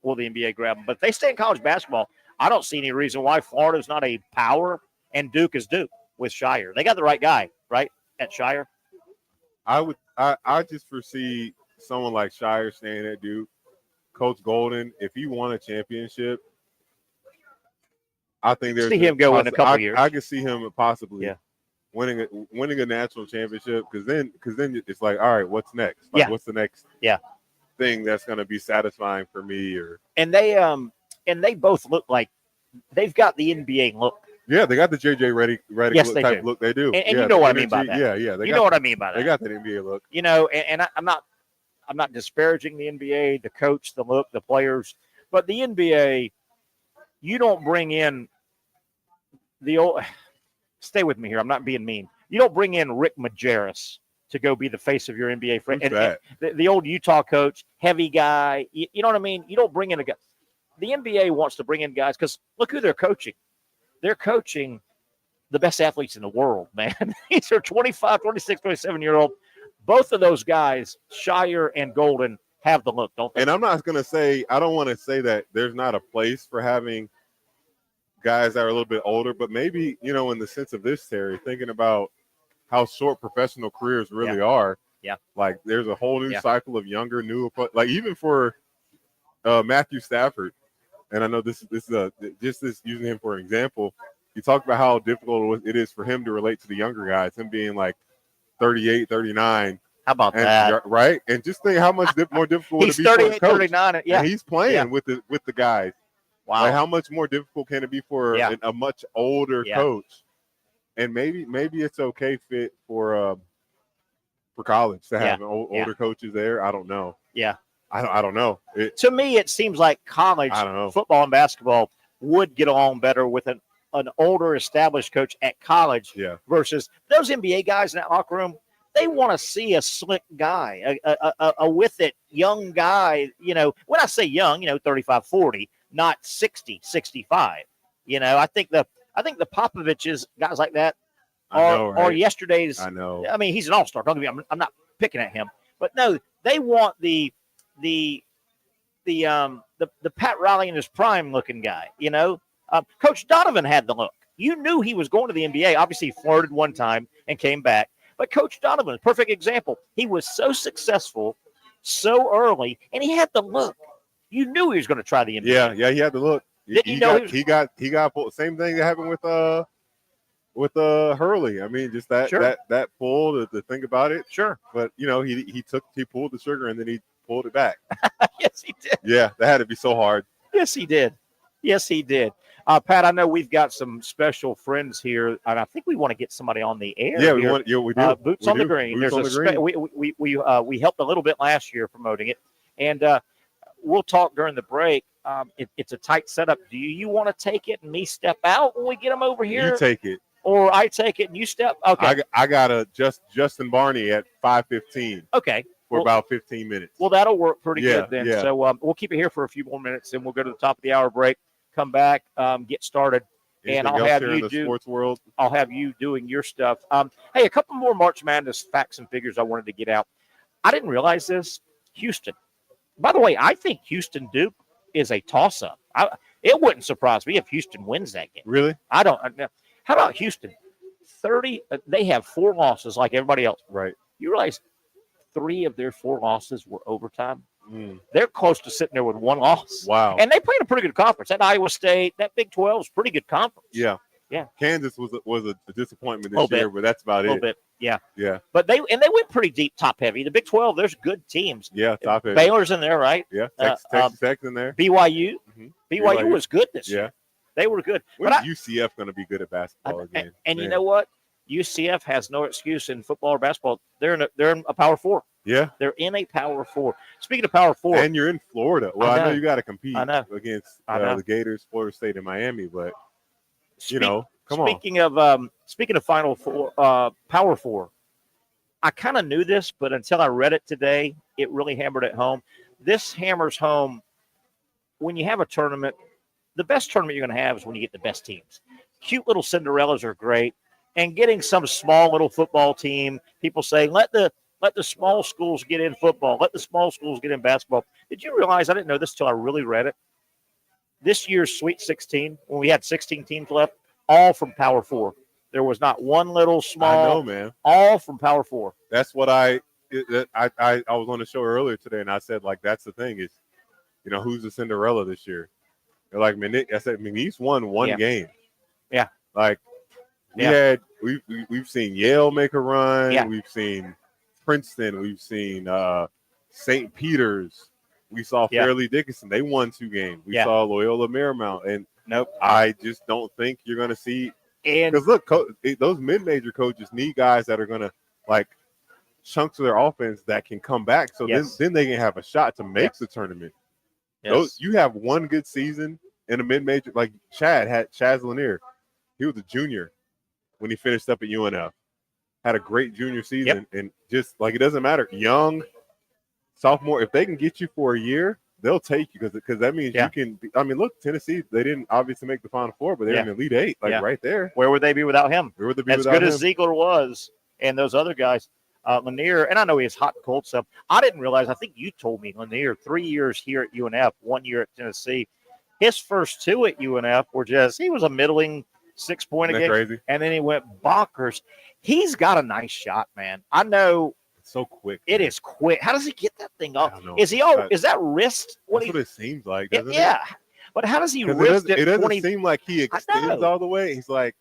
But if they stay in college basketball, I don't see any reason why Florida's not a power and Duke is Duke with Shire. They got the right guy, right, at Shire? I just foresee someone like Shire staying at Duke. Coach Golden, if he won a championship, I think there's him go in a couple years. I could see him possibly winning a national championship, because then it's like, all right, what's next? What's the next thing that's going to be satisfying for me? And they both look like they've got the NBA look. Yeah, they got the JJ Redick type look. They do. And you know what I mean by that. Yeah. You know what I mean by that. They got that NBA look. And I'm not disparaging the NBA, the coach, the look, the players, but the NBA, you don't bring in the old. Stay with me here. I'm not being mean. You don't bring in Rick Majerus to go be the face of your NBA franchise. The old Utah coach, heavy guy. You know what I mean? You don't bring in a guy. The NBA wants to bring in guys because look who they're coaching. They're coaching the best athletes in the world, man. These are 25, 26, 27-year-old. Both of those guys, Shire and Golden, have the look, don't they? And I'm not going to say, I don't want to say that there's not a place for having guys that are a little bit older, but maybe, in the sense of this, Terry, thinking about how short professional careers really are. Yeah. Like there's a whole new cycle of younger, new, like even for Matthew Stafford, and I know this is using him for an example. You talked about how difficult it is for him to relate to the younger guys, him being like 38, 39. How about that? Right? And just think how much more difficult he's it would be 38, for a coach. 39. Yeah. And he's playing with the guys. Wow. Like how much more difficult can it be for a much older coach? And maybe it's okay fit for college to have older coaches there. I don't know. Yeah. I don't know. To me, it seems like college football and basketball would get along better with an older established coach at college versus those NBA guys in that locker room. They want to see a slick guy, a with it young guy. You know, when I say young, 35, 40, not 60, 65. I think the Popoviches, guys like that, are yesterday's. I know. I mean, he's an all-star. Don't get me. I'm not picking at him, but no, they want the Pat Riley in his prime looking guy. Coach Donovan had the look. You knew he was going to the NBA. Obviously, he flirted one time and came back. But Coach Donovan, perfect example. He was so successful so early, and he had the look. You knew he was going to try the NBA. Yeah, he had the look. He got pulled. Same thing that happened with Hurley. I mean, just that pull to think about it. Sure. But he pulled the trigger and then he pulled it back. Yes, he did. Yeah, that had to be so hard. Yes, he did. Yes, he did. Pat, I know we've got some special friends here, and I think we want to get somebody on the air. Yeah, we do. Boots on the Green. We helped a little bit last year promoting it, and we'll talk during the break. It's a tight setup. Do you want to take it and me step out when we get them over here? You take it. Or I take it and you step. Okay. I got a Justin Barney at 5:15. Okay. For about 15 minutes. Well, that'll work pretty good then. Yeah. So we'll keep it here for a few more minutes, and we'll go to the top of the hour break. Come back, get started, and I'll have you do sports world. I'll have you doing your stuff. Hey, a couple more March Madness facts and figures I wanted to get out. I didn't realize this. Houston. By the way, I think Houston Duke is a toss-up. It wouldn't surprise me if Houston wins that game. Really? I don't. How about Houston? 30. They have 4 losses like everybody else. Right. You realize 3 of their 4 losses were overtime. They're close to sitting there with 1 loss. Wow. And they played a pretty good conference. That Iowa State, that Big 12 is pretty good conference. Yeah. Yeah. Kansas was a disappointment this year, but that's about it. A little bit. Yeah. Yeah. But they went pretty deep, top heavy. The Big 12, there's good teams. Yeah, top heavy. Baylor's in there, right? Yeah. Texas Tech's in there. BYU. BYU was good this year. They were good. When's UCF going to be good at basketball again? And you know what? UCF has no excuse in football or basketball. They're in a Power 4. Yeah. They're in a Power 4. Speaking of Power 4. And you're in Florida. Well, I know you got to compete against the Gators, Florida State, and Miami, but, come on. Speaking of Final Four, Power 4, I kind of knew this, but until I read it today, it really hammered it home. This hammers home when you have a tournament. The best tournament you're going to have is when you get the best teams. Cute little Cinderellas are great. And getting some small little football team, people say, let the small schools get in football. Let the small schools get in basketball. Did you realize, I didn't know this till I really read it, this year's Sweet 16, when we had 16 teams left, all from Power 4. There was not one little small. I know, man. All from Power 4. That's what I was on the show earlier today, and I said, that's the thing is, who's the Cinderella this year? They're like, I said, McNeese won one game. Yeah. We've seen Yale make a run. Yeah. We've seen Princeton. We've seen St. Peter's. We saw Fairleigh Dickinson. They won 2 games. We saw Loyola Marymount. And I just don't think you're going to see. Because look, those mid-major coaches need guys that are going to chunks of their offense that can come back. So then they can have a shot to make the tournament. Yes. You have one good season in a mid-major, like Chaz Lanier. He was a junior when he finished up at UNF. Had a great junior season, and just it doesn't matter. Young, sophomore, if they can get you for a year, they'll take you because that means you can. Look, Tennessee, they didn't obviously make the Final Four, but they're in the Elite 8, right there. Where would they be without him? Where would they be as without good him? as Ziegler was, and those other guys, Lanier, and I know he has hot and cold stuff. I didn't realize. I think you told me Lanier 3 years here at UNF, 1 year at Tennessee. His first 2 at UNF were he was a middling 6-point game, crazy? And then he went bonkers. He's got a nice shot, man. I know so quick. It is quick. How does he get that thing off? I don't know. Is he all? Is that wrist? That's what it seems like, doesn't it? Yeah. But how does he wrist it? It doesn't seem like he extends all the way. He's like,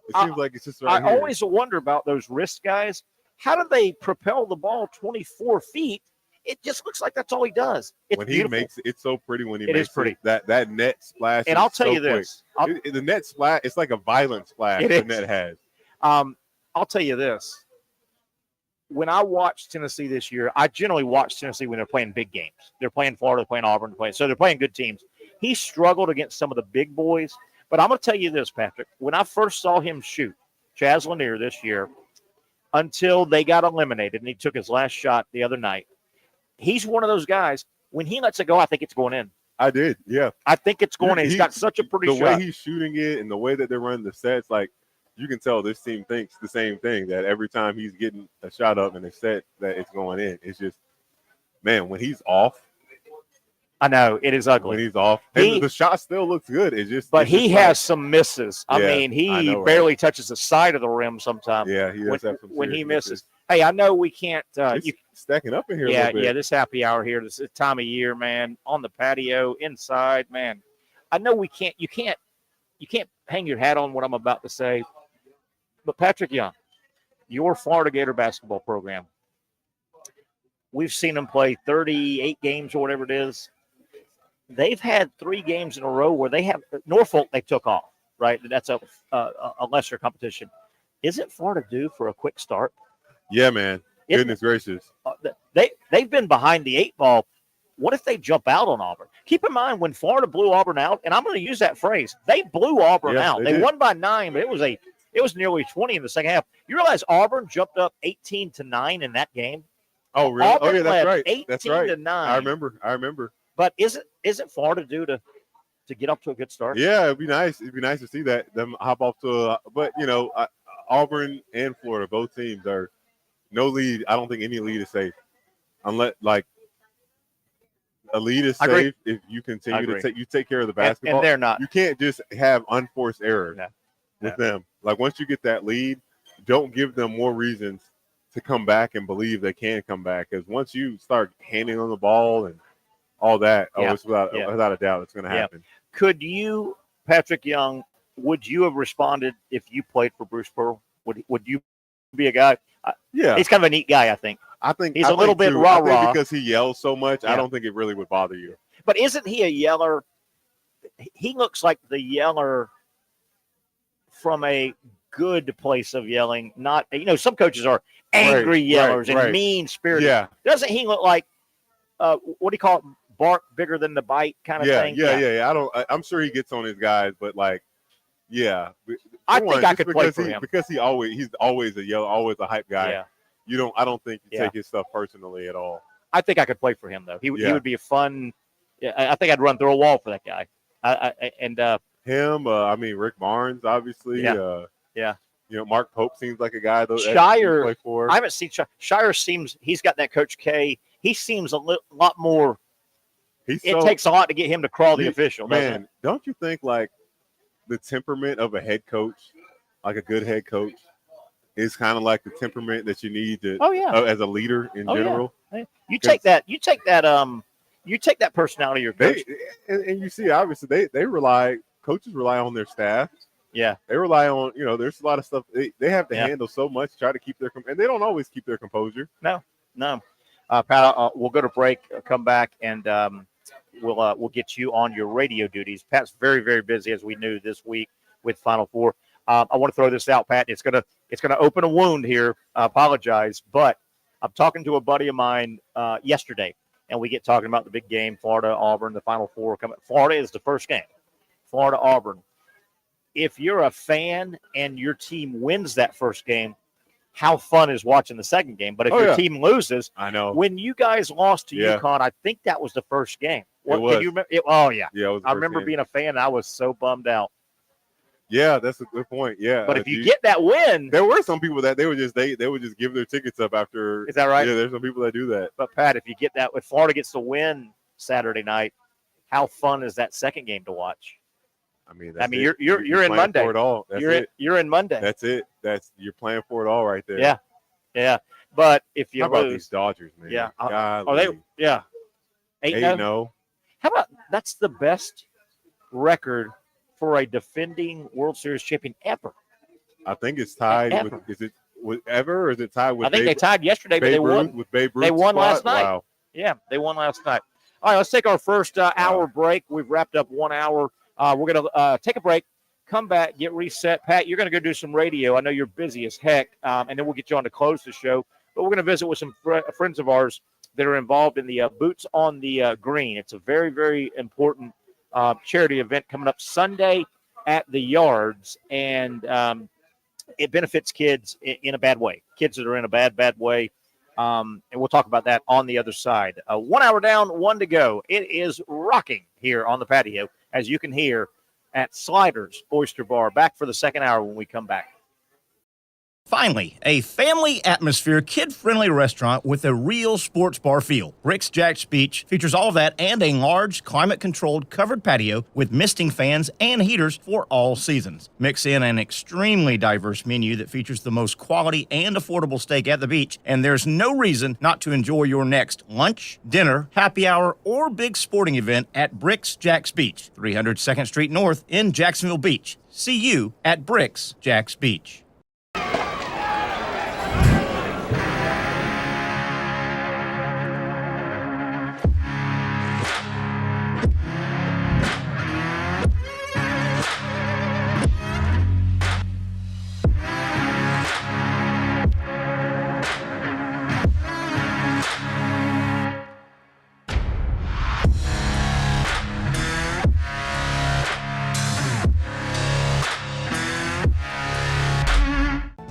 it seems like it's just right here. I always wonder about those wrist guys. How do they propel the ball 24 feet? It just looks like that's all he does. It's when beautiful. he makes it's so pretty when he It makes is pretty. it. That net splash. And I'll tell you this. The net splash, it's like a violent splash the net has. I'll tell you this. When I watch Tennessee this year, I generally watch Tennessee when they're playing big games. They're playing Florida, they're playing Auburn, so they're playing good teams. He struggled against some of the big boys. But I'm going to tell you this, Patrick. When I first saw him shoot, Chaz Lanier this year, until they got eliminated and he took his last shot the other night, he's one of those guys. When he lets it go, I think it's going in. I did, yeah. I think it's going in. He's got such a pretty shot. The way he's shooting it and the way that they're running the sets, like, you can tell this team thinks the same thing, that every time he's getting a shot up in a set that it's going in. It's just, man, when he's off. I know, it is ugly. When he's off. And the shot still looks good. It's just. But he has some misses. I mean, he barely touches the side of the rim sometimes. Yeah, he does have some when he misses. misses. Hey, I know we can't. Stacking up in here. Yeah, a little bit. yeah. This happy hour here, this time of year, man, on the patio, inside, man. I know we can't. You can't hang your hat on what I'm about to say. But Patrick Young, your Florida Gator basketball program, we've seen them play 38 games or whatever it is. They've had 3 games in a row where they have Norfolk. They took off, right? That's a lesser competition. Isn't Florida due for a quick start? Yeah, man. Goodness gracious. They've been behind the 8 ball. What if they jump out on Auburn? Keep in mind when Florida blew Auburn out, and I'm going to use that phrase. They blew Auburn out. They won by 9, but it was nearly 20 in the second half. You realize Auburn jumped up 18-9 in that game? Oh, really? Auburn That's right. 18-9. I remember. But isn't Florida due to get up to a good start? Yeah, it'd be nice. It'd be nice to see them hop off to but Auburn and Florida, both teams are no lead. I don't think any lead is safe. Unless a lead is safe if you continue to take care of the basketball. And they're not. You can't just have unforced error with them. Like once you get that lead, don't give them more reasons to come back and believe they can come back. Because once you start handing on the ball and all that, it's without a doubt it's going to happen. Could you, Patrick Young, would you have responded if you played for Bruce Pearl? Would you be a guy? Yeah. He's kind of a neat guy, I think. He's a little bit rah-rah. Because he yells so much, I don't think it really would bother you. But isn't he a yeller? He looks like the yeller from a good place of yelling. Not, some coaches are angry yellers and mean-spirited. Yeah. Doesn't he look like, what do you call it? Bark bigger than the bite kind of thing. Yeah. I'm sure he gets on his guys, but I think I could play for him because he's always a yeller, always a hype guy. Yeah. I don't think you take his stuff personally at all. I think I could play for him though. He would be a fun. Yeah, I think I'd run through a wall for that guy. Rick Barnes, obviously. Yeah. Mark Pope seems like a guy that Shire. play for. I haven't seen Shire. Shire seems he's got that Coach K. He seems a lot more. It takes a lot to get him to crawl the official. Man, don't you think the temperament of a head coach, like a good head coach, is kind of like the temperament that you need to as a leader in general? Yeah. You take that personality of your coach. And you see, obviously coaches rely on their staff. Yeah. They rely on, there's a lot of stuff they have to handle so much, try to keep and they don't always keep their composure. No. Pat, we'll go to break, come back, and we'll get you on your radio duties. Pat's very, very busy, as we knew this week with Final Four. I want to throw this out, Pat. It's gonna open a wound here. I apologize, but I'm talking to a buddy of mine yesterday, and we get talking about the big game, Florida, Auburn, the Final Four coming. Florida is the first game. Florida, Auburn. If you're a fan and your team wins that first game, how fun is watching the second game? But if your team loses, I know. When you guys lost to UConn, I think that was the first game. It was. Can you remember? Oh yeah. Yeah, it was the I first remember game. being a fan. And I was so bummed out. Yeah, that's a good point. Yeah, but if you get that win, there were some people that they would just give their tickets up after. Is that right? Yeah, there's some people that do that. But Pat, if you get that, if Florida gets the win Saturday night, how fun is that second game to watch? You're in Monday. For it all. You're in Monday. That's it. You're playing for it all right there. Yeah. But if you How about lose, these Dodgers, man? yeah, Golly. are they? Yeah, 8-0. How about that's the best record for a defending World Series champion ever? I think it's tied Ever. with. Is it with ever, or is it tied with? I think they tied yesterday, but Babe they won. Ruth, with Babe Ruth. They won last night. Wow. Yeah, they won last night. All right, let's take our first hour break. We've wrapped up 1 hour. We're going to take a break, come back, get reset. Pat, you're going to go do some radio. I know you're busy as heck, and then we'll get you on to close the show. But we're going to visit with some friends of ours that are involved in the Boots on the Green. It's a very, very important charity event coming up Sunday at the Yards, and it benefits kids in a bad way, kids that are in a bad way. And we'll talk about that on the other side. 1 hour down, 1 to go. It is rocking here on the patio, as you can hear at Sliders Oyster Bar. Back for the second hour when we come back. Finally, a family atmosphere, kid-friendly restaurant with a real sports bar feel. Rick's Jack's Beach features all that and a large, climate-controlled covered patio with misting fans and heaters for all seasons. Mix in an extremely diverse menu that features the most quality and affordable steak at the beach, and there's no reason not to enjoy your next lunch, dinner, happy hour, or big sporting event at Rick's Jack's Beach, 300 2nd Street North in Jacksonville Beach. See you at Rick's Jack's Beach.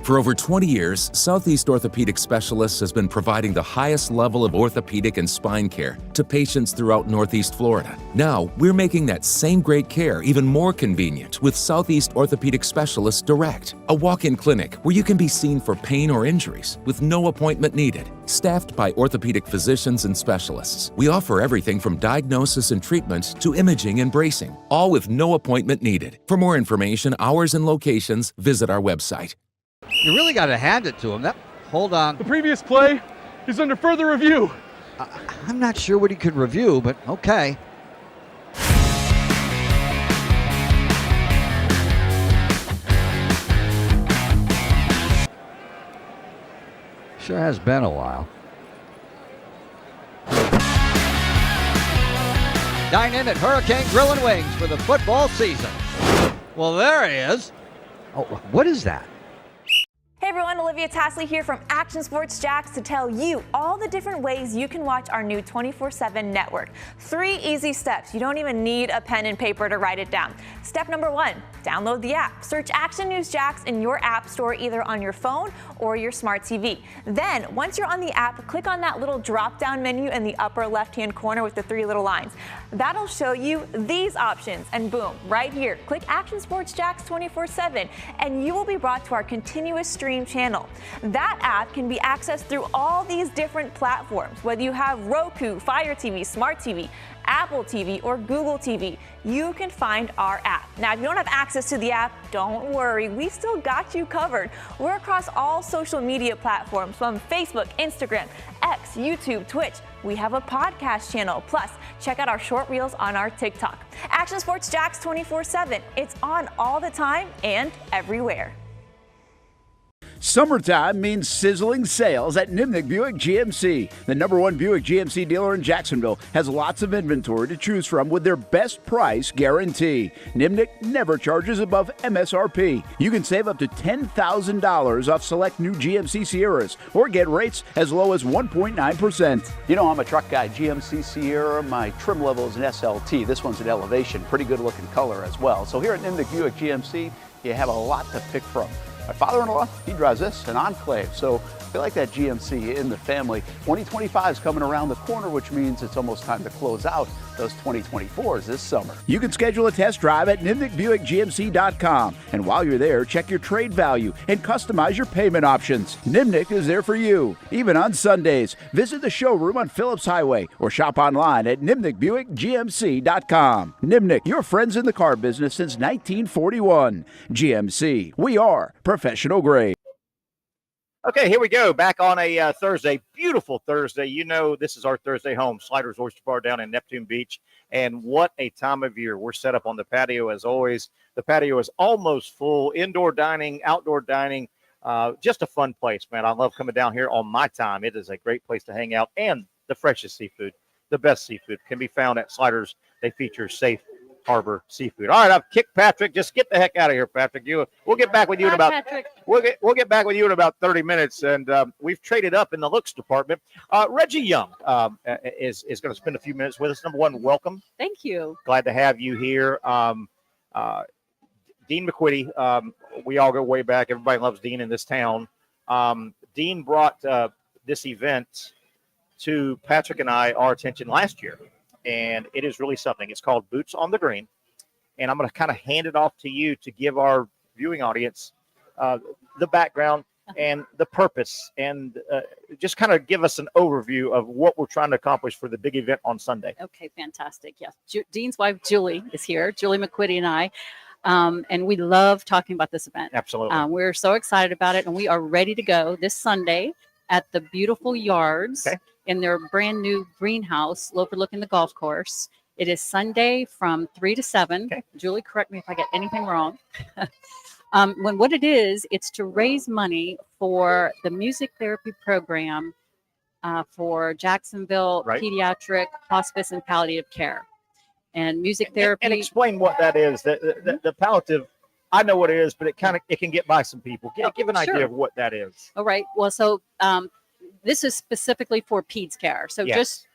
For over 20 years, Southeast Orthopedic Specialists has been providing the highest level of orthopedic and spine care to patients throughout Northeast Florida. Now, we're making that same great care even more convenient with Southeast Orthopedic Specialists Direct, a walk-in clinic where you can be seen for pain or injuries with no appointment needed. Staffed by orthopedic physicians and specialists, we offer everything from diagnosis and treatment to imaging and bracing, all with no appointment needed. For more information, hours, and locations, visit our website. You really got to hand it to him. Hold on. The previous play is under further review. I'm not sure what he could review, but okay. Sure has been a while. Dine in at Hurricane Grill and Wings for the football season. Well, there he is. Oh, what is that? Hey everyone, Olivia Tasley here from Action Sports Jacks to tell you all the different ways you can watch our new 24/7 network. 3 easy steps. You don't even need a pen and paper to write it down. Step number 1, download the app. Search Action News Jacks in your app store, either on your phone or your smart TV. Then, once you're on the app, click on that little drop-down menu in the upper left-hand corner with the 3 little lines. That'll show you these options, and boom, right here, click Action Sports Jacks 24/7, and you will be brought to our continuous stream channel. That app can be accessed through all these different platforms, whether you have Roku, Fire TV, Smart TV, Apple TV, or Google TV. You can find our app. Now, if you don't have access to the app, don't worry, we still got you covered. We're across all social media platforms, from Facebook, Instagram, X, YouTube, Twitch. We have a podcast channel. Plus, check out our short reels on our TikTok. Action Sports Jacks 24/7. It's on all the time and everywhere. Summertime means sizzling sales at Nimnick Buick GMC. The #1 Buick GMC dealer in Jacksonville has lots of inventory to choose from with their best price guarantee. Nimnick never charges above MSRP. You can save up to $10,000 off select new GMC Sierras or get rates as low as 1.9%. You know, I'm a truck guy. GMC Sierra, my trim level is an SLT. This one's an Elevation. Pretty good looking color as well. So here at Nimnick Buick GMC, you have a lot to pick from. My father-in-law, he drives this, an Enclave, so I like that GMC in the family. 2025 is coming around the corner, which means it's almost time to close out those 2024s this summer. You can schedule a test drive at NimnickBuickGMC.com. And while you're there, check your trade value and customize your payment options. Nimnick is there for you, even on Sundays. Visit the showroom on Phillips Highway or shop online at NimnickBuickGMC.com. Nimnick, your friends in the car business since 1941. GMC, we are professional grade. Okay, here we go. Back on a Thursday, beautiful Thursday. You know, this is our Thursday home, Sliders Oyster Bar down in Neptune Beach. And what a time of year. We're set up on the patio as always. The patio is almost full. Indoor dining, outdoor dining. Just a fun place, man. I love coming down here on my time. It is a great place to hang out. And the freshest seafood, the best seafood can be found at Sliders. They feature safe harbor seafood. All right, I've kicked Patrick. Just get the heck out of here, Patrick. We'll get back with you in about we'll get back with you in about 30 minutes. And we've traded up in the looks department. Reggie Young is going to spend a few minutes with us. Number one, welcome. Thank you. Glad to have you here. Dean McQuitty, we all go way back. Everybody loves Dean in this town. Dean brought this event to Patrick and our attention last year. And it is really something. It's called Boots on the Green. And I'm going to kind of hand it off to you to give our viewing audience the background and the purpose and just kind of give us an overview of what we're trying to accomplish for the big event on Sunday. Okay, fantastic. Yes. Dean's wife, Julie, is here. Julie McQuitty and I. And we love talking about this event. Absolutely. We're so excited about it. And we are ready to go this Sunday at the beautiful Yards. Okay. In their brand new greenhouse overlooking the golf course. It is Sunday from 3 to 7. Okay. Julie, correct me if I get anything wrong. What it is, it's to raise money for the music therapy program for Jacksonville Pediatric Hospice and Palliative Care. And music therapy. And explain what that is. The palliative, I know what it is, but it can get by some people. Give an idea of what that is. All right. Well, so this is specifically for peds care. So just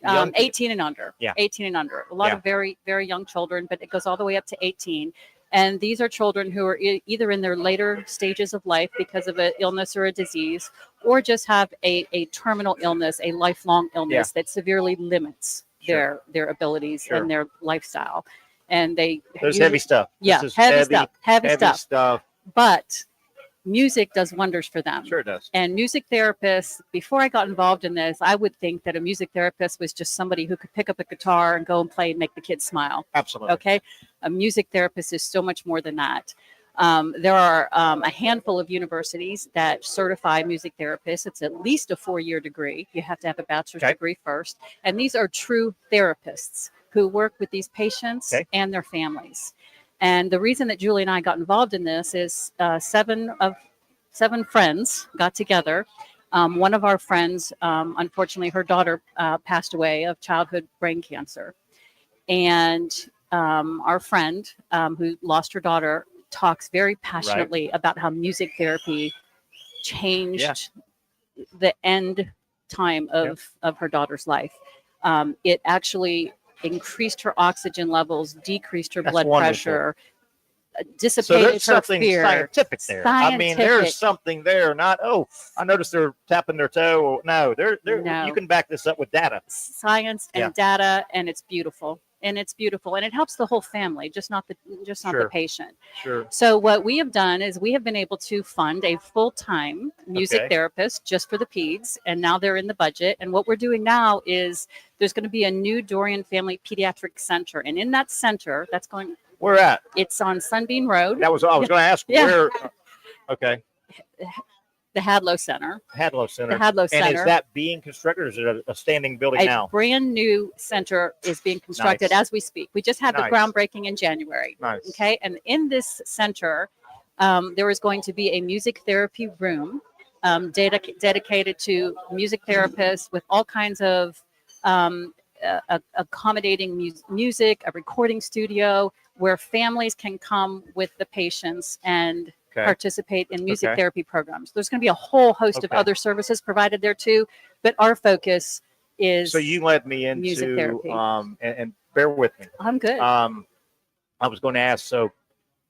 18 and under. Yeah. 18 and under. A lot of very, very young children, but it goes all the way up to 18. And these are children who are either in their later stages of life because of an illness or a disease, or just have a terminal illness, a lifelong illness that severely limits their abilities and their lifestyle. And there's heavy stuff. Yeah, heavy stuff. But music does wonders for them. Sure it does. And music therapists, before I got involved in this, I would think that a music therapist was just somebody who could pick up a guitar and go and play and make the kids smile. Absolutely. Okay. A music therapist is so much more than that. There are a handful of universities that certify music therapists. It's at least a 4-year degree. You have to have a bachelor's degree first. And these are true therapists who work with these patients and their families. And the reason that Julie and I got involved in this is 7 friends got together. One of our friends, unfortunately, her daughter passed away of childhood brain cancer. And our friend who lost her daughter talks very passionately about how music therapy changed the end time of her daughter's life. It actually increased her oxygen levels, decreased her blood pressure, dissipated her fear. Scientific there. I mean, there's something there. Not I noticed they're tapping their toe. No, you can back this up with data, science and data, and it's beautiful. And it's beautiful, and it helps the whole family, just not the patient. Sure. So what we have done is we have been able to fund a full-time music therapist just for the peds, and now they're in the budget. And what we're doing now is there's going to be a new Dorian Family Pediatric Center, and in that center, that's going. Where at? It's on Sunbeam Road. I was going to ask where. Okay. The Hadlow Center. Hadlow Center. And is that being constructed, or is it a standing building now? A brand new center is being constructed as we speak. We just had the groundbreaking in January. Nice. Okay. And in this center, there is going to be a music therapy room dedicated to music therapists with all kinds of accommodating music, a recording studio where families can come with the patients and participate in music therapy programs. There's going to be a whole host of other services provided there too, but our focus is. So you led me into music therapy. And bear with me. I'm good. I was going to ask. So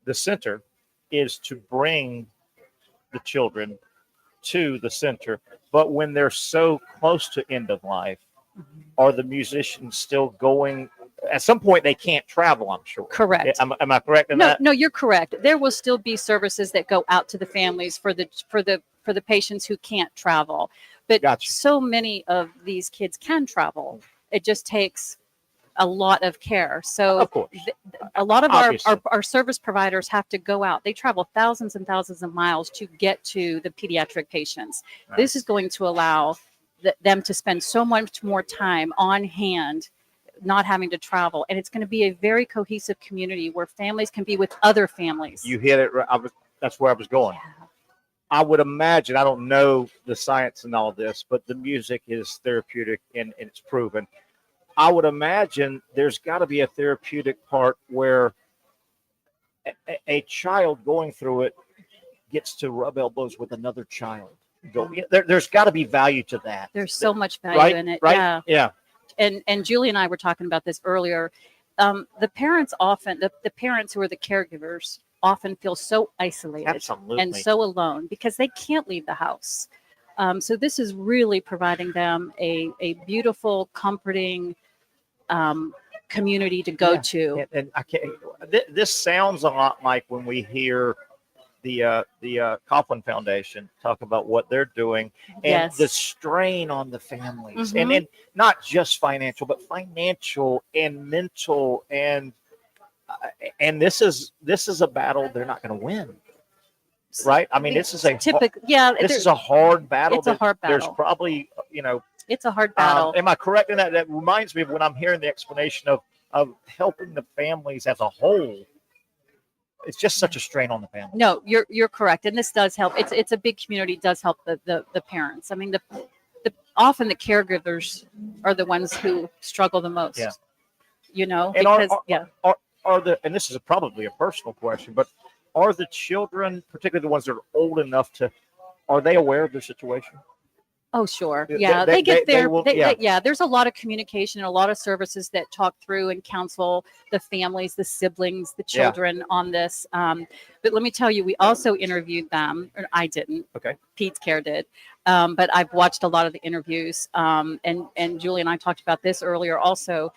the center is to bring the children to the center, but when they're so close to end of life, are the musicians still going? At some point, they can't travel, I'm sure. Correct. Am I correct in that? No, you're correct. There will still be services that go out to the families for the patients who can't travel. But so many of these kids can travel. It just takes a lot of care. So Of course. a lot of Obviously. our service providers have to go out. They travel thousands and thousands of miles to get to the pediatric patients. Right. This is going to allow them to spend so much more time on hand, not having to travel. And it's going to be a very cohesive community where families can be with other families. You hit it right. That's where I was going. I would imagine, I don't know the science and all this, but the music is therapeutic and it's proven. I would imagine there's got to be a therapeutic part where a child going through it gets to rub elbows with another child. There's got to be value to that. There's so much value in it. Right? Yeah. And Julie and I were talking about this earlier. The parents often, the parents who are the caregivers often feel so isolated Absolutely. and so alone because they can't leave the house. So this is really providing them a beautiful, comforting community to go to. And I can't. This sounds a lot like when we hear the Coughlin Foundation talk about what they're doing and Yes. the strain on the families, Mhm. and not just financial, but financial and mental, and this is a battle they're not going to win. Right? I mean, this is a typical. this is a hard battle. It's a hard There's battle. probably It's a hard battle. am I correct in that? That reminds me of when I'm hearing the explanation of helping the families as a whole. It's just such a strain on the family. No, you're correct, and this does help. It's a big community. It does help the parents. I mean, the often the caregivers are the ones who struggle the most. Yeah. You know, And because are the, and this is probably a personal question, but are the children, particularly the ones that are old enough are they aware of their situation? Oh, sure. They- Yeah, they- they get they there. will- Yeah, yeah. there's a lot of communication and a lot of services that talk through and counsel the families, the siblings, the Yeah. children on this. But let me tell you, we also interviewed them. Or I didn't. Okay. Pete's Care did. But I've watched a lot of the interviews. And Julie and I talked about this earlier also.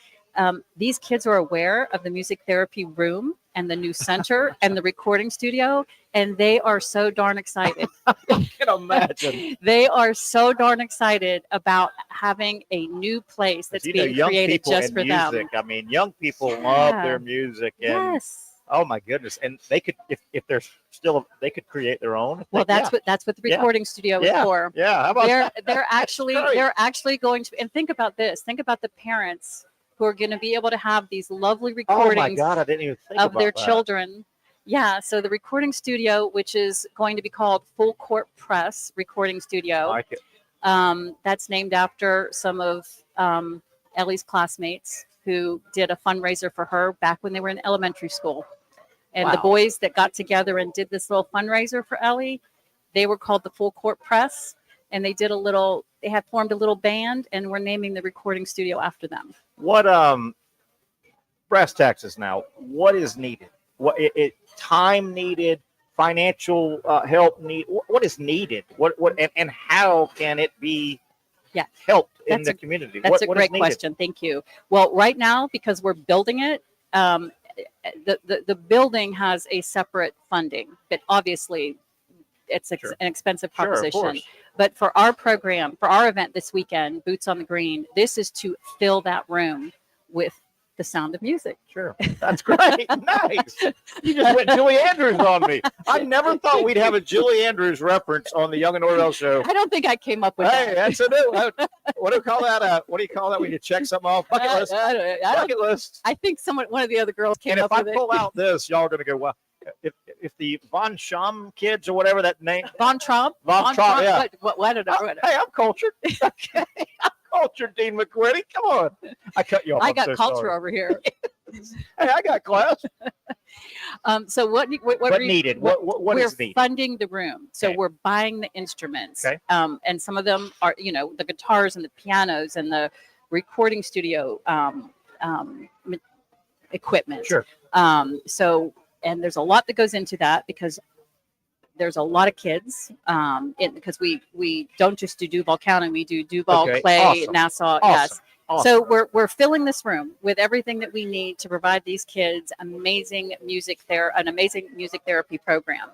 These kids are aware of the music therapy room and the new center and the recording studio, and they are so darn excited. I can imagine. They are so darn excited about having a new place that's being young created people just and for music. them. I mean, young people love Yeah. their music. And, Yes. oh my goodness. And they could, if they're still, they could create their own. Well, that's what the Yeah. recording studio is Yeah. for. Yeah. How about They're that? they're actually great. they're actually going to, and think about this. Think about the parents who are going to be able to have these lovely Oh recordings my God. I didn't even think of about their that. children. Yeah, so the recording studio, which is going to be called Full Court Press Recording I Studio, like it. that's named after some of Ellie's classmates who did a fundraiser for her back when they were in elementary school. And the Wow. boys that got together and did this little fundraiser for Ellie, they were called the Full Court Press, and they had formed a little band, and we're naming the recording studio after them. What brass taxes now? What is needed? What time needed? Financial help need? What is needed? What and how can it be? Yeah. Helped in That's the a- community. That's a What is great needed? question. Thank you. Well, right now, because we're building it, the building has a separate funding, but obviously it's an expensive Sure, of proposition. course. But for our program, for our event this weekend, Boots on the Green, this is to fill that room with the sound of music. Sure. That's great. Nice. You just went Julie Andrews on me. I never thought we'd have a Julie Andrews reference on the Young and Norvelle show. I don't think I came up with Hey, that. that's a new. What do you call that? What do you call that when you check something off? Bucket list. Bucket list. I think one of the other girls came And if up I with pull it. out this, y'all are gonna go, well, if the Von Scham kids or whatever that name, Von Trump. Von Trump, yeah. What did I? Hey, I'm cultured. Okay, I'm cultured, Dean McQuitty. Come on, I cut you off. I I'm got so culture sorry. over here. Hey, I got class. So what needed? What we're is needed? funding the room. So Okay. we're buying the instruments. Okay. And some of them are, the guitars and the pianos and the recording studio equipment. Sure. And there's a lot that goes into that because there's a lot of kids. Because we don't just do Duval County, we do Duval, Okay. Clay, Awesome. Nassau. Awesome. Yes. Awesome. So we're filling this room with everything that we need to provide these kids an amazing music therapy program.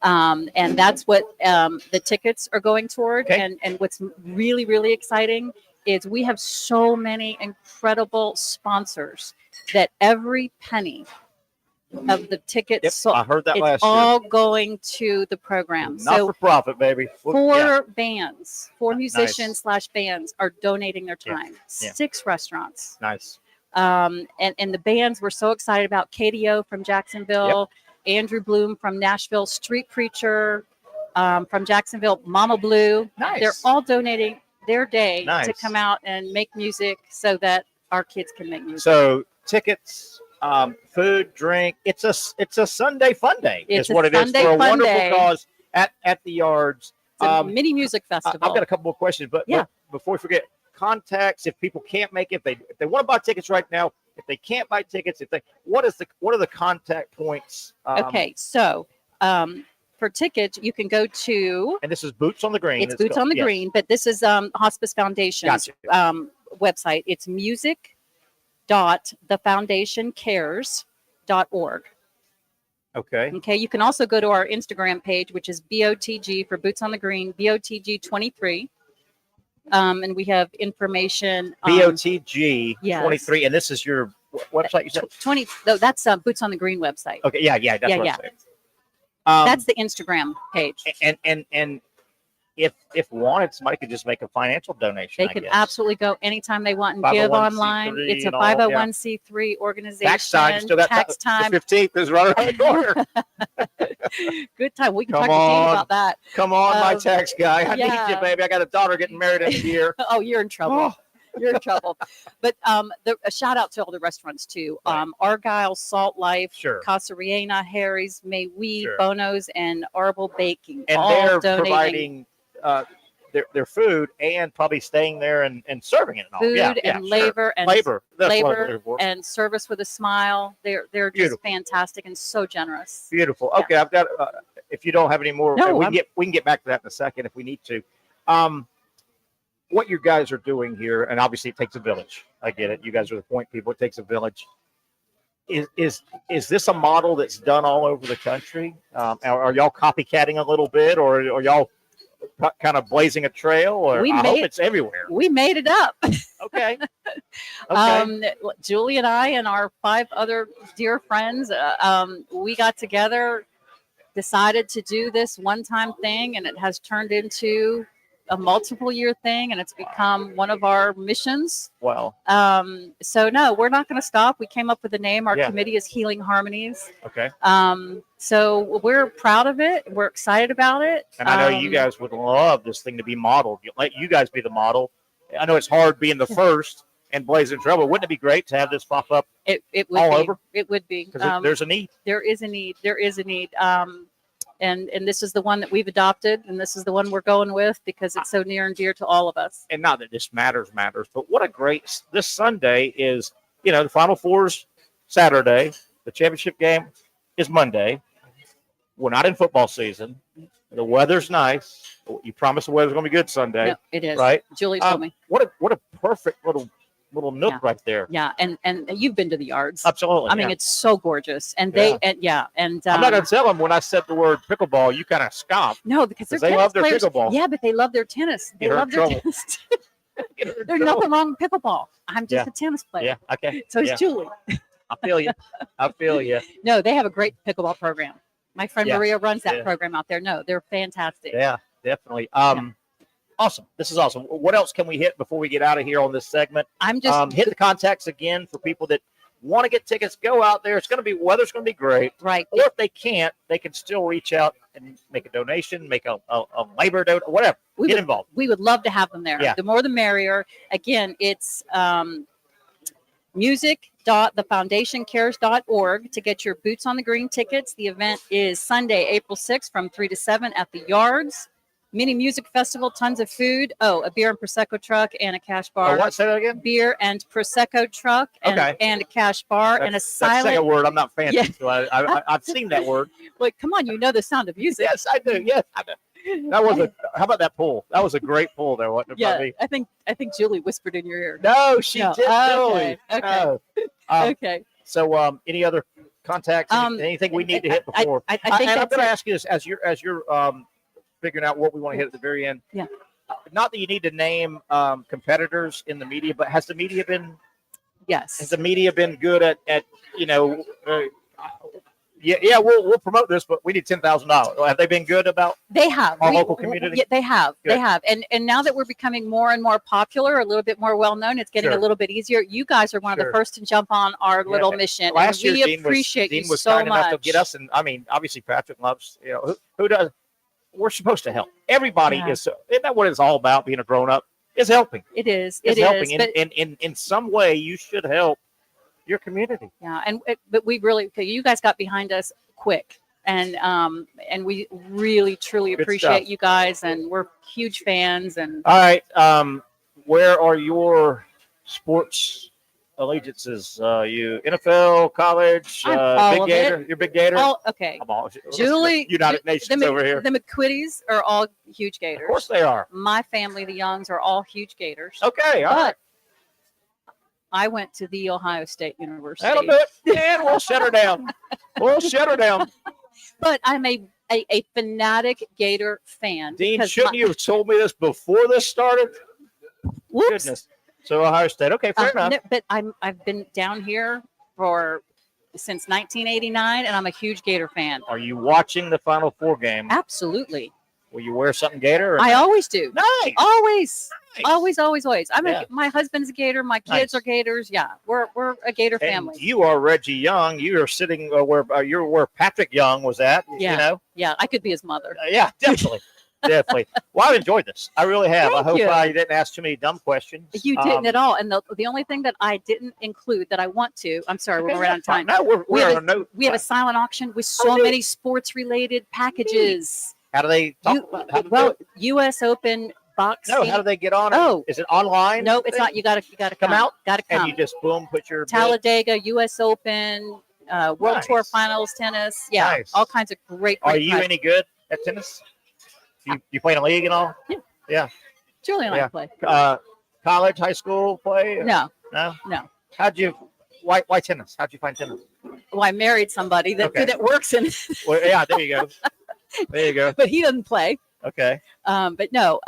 And that's what the tickets are going toward. Okay. And what's really, really exciting is we have so many incredible sponsors that every penny of the tickets sold, I heard that it's last all year. going to the program. Not for profit, baby. Four musicians / bands are donating their time. 6 restaurants. Nice. And the bands were so excited about KDO from Jacksonville, Andrew Bloom from Nashville, Street Preacher from Jacksonville, Mama Blue. Nice. They're all donating their day to come out and make music so that our kids can make music. So tickets, food, drink. It's a Sunday fun day. It's is what it is Sunday for a fun wonderful day. cause at the Yards. It's a mini music festival. I've got a couple more questions, but before we forget, contacts if people can't make it, if they want to buy tickets right now, if they can't buy tickets, what are the contact points? Okay, so for tickets, you can go to, and this is Boots on the Green. It's Boots on the Green, but this is Hospice Foundation's website. It's music.thefoundationcares.org. Okay. You can also go to our Instagram page, which is BOTG for Boots on the Green, BOTG23. And we have information. BOTG 23, and this is your website. You said 20. No, that's Boots on the Green website. Okay, that's what I'm saying. That's the Instagram page. And if wanted, somebody could just make a financial donation. They can absolutely go anytime they want and give online. It's a 501c3 organization. Tax time, still got tax time. The 15th is right around the corner. Good time. We can talk to Dean about that. Come on, my tax guy. I need you, baby. I got a daughter getting married in a year. Oh, you're in trouble. You're in trouble. But a shout out to all the restaurants too. Argyle, Salt Life, Casa Riena, Harry's, May We, Bono's, and Arbel Baking. And all they're donating providing their food and probably staying there and serving it and all. Food and labor and labor. That's what I'm labor looking for. and service with a smile. They're just Beautiful. fantastic and so generous. Beautiful. Okay, I've got. If you don't have any more, we can get back to that in a second if we need to. What you guys are doing here, and obviously it takes a village. I get it. You guys are the point people. It takes a village. Is this a model that's done all over the country? Are y'all copycatting a little bit, or are y'all kind of blazing a trail? Or I hope it's everywhere. We made it up. Okay. Julie and I and our 5 other dear friends, we got together, decided to do this one-time thing, and it has turned into a multiple year thing, and it's become one of our missions. Wow. So no, we're not going to stop. We came up with the name. Our committee is Healing Harmonies. Okay. So we're proud of it. We're excited about it. And I know you guys would love this thing to be modeled. Let you guys be the model. I know it's hard being the first and blazing trail, but wouldn't it be great to have this pop up it would all be. over? It would be. Because there's a need. There is a need. There is a need. And this is the one that we've adopted, and this is the one we're going with because it's so near and dear to all of us. And not that this matters, but what a great, this Sunday is, the Final Four's Saturday. The championship game is Monday. We're not in football season. The weather's nice. You promised the weather's going to be good Sunday. No, it is. Right? Julie told me. What a perfect little nook right there. Yeah, and you've been to the Yards. Absolutely. I mean, it's so gorgeous, and I'm not going to tell them when I said the word pickleball, you kind of scoff. No, because they love their pickleball. Yeah, but they love their tennis. They love their tennis. There's nothing wrong with pickleball. I'm just a tennis player. Yeah, okay. So is Julie. I feel you. No, they have a great pickleball program. My friend Maria runs that Yeah. program out there. No, they're fantastic. Yeah, definitely. Awesome. This is awesome. What else can we hit before we get out of here on this segment? I'm just hit the contacts again for people that want to get tickets. Go out there. It's going to be weather's going to be great. Right. Or if they can't, they can still reach out and make a donation, make a labor donation, whatever. Get involved. We would love to have them there. Yeah. The more the merrier. Again, it's music.thefoundationcares.org to get your Boots on the Green tickets. The event is Sunday, April 6th from 3 to 7 at the Yards. Mini music festival, tons of food. Oh, a beer and Prosecco truck and a cash bar. What? Say that again? Beer and Prosecco truck and a cash bar and a silent. That's a word. I'm not fancy, Yeah. so I've seen that word. Wait, come on, you know the sound of music. Yes, I do. Yes, I do. That was how about that pull? That was a great pull there, wasn't it? Yeah, Buddy? I think Julie whispered in your ear. No, she didn't. Okay. No. Okay. So, any other contacts? Anything we need to hit before? I think and I'm that's going to it. ask you this as you're figuring out what we want to hit at the very end. Yeah. not that you need to name competitors in the media, but has the media been? Yes. Has the media been good at we'll promote this, but we need $10,000. Have they been good about? They have. Our local community? Yeah, they have. Good. They have. And now that we're becoming more and more popular, a little bit more well known, it's getting a little bit easier. You guys are one of the first to jump on our little mission. Last and year, we appreciate Dean you was so kind much. enough to get us, and I mean, obviously Patrick loves. Who does? We're supposed to help. Everybody is. Isn't that what it's all about? Being a grown up is helping. It is. It's helping. But In some way, you should help your community. Yeah, but we really, you guys got behind us quick, and we really truly Good appreciate stuff. you guys, and we're huge fans. And All right, where are your sports allegiances? You NFL, college, all Big of Gator. it. You're Big Gator. Okay. Come on, Julie, United Nations over here. The McQuitties are all huge Gators. Of course they are. My family, the Youngs, are all huge Gators. Okay, all right. I went to the Ohio State University. That'll do it. And we'll shut her down. We'll shut her down. But I'm a fanatic Gator fan. Dean, because shouldn't you have told me this before this started? Whoops. Goodness. So Ohio State. Okay, fair enough. No, but I've been down here since 1989, and I'm a huge Gator fan. Are you watching the Final Four game? Absolutely. Will you wear something Gator? Or I always do. Nice. Always. Nice. Always. Yeah. My husband's a Gator. My kids Nice. are Gators. Yeah, we're a Gator And family. you are Reggie Young. You are sitting where Patrick Young was at. Yeah. You know? Yeah, I could be his mother. Yeah, definitely. Definitely. Well, I've enjoyed this. I really have. I hope you. I didn't ask too many dumb questions. You didn't at all. And the only thing that I didn't include that I want to, I'm sorry, we're out of time. No, we we're have on a note. We have a silent auction with so many sports-related packages. How do they talk about how to do it? U.S. Open box. No, how do they get on it? Oh. Is it online? No, it's not. You got to come out. Got to come. And you just boom, put your Talladega, U.S. Open, World Tour Finals tennis. Yeah, Nice. all kinds of great. Are you any good at tennis? You play in a league and all? Yeah. Yeah. Julie and I play. College, high school play? No. No. No. Why tennis? How'd you find tennis? Well, I married somebody that works in. Well, yeah, there you go. There you go. But he doesn't play. Okay. But no,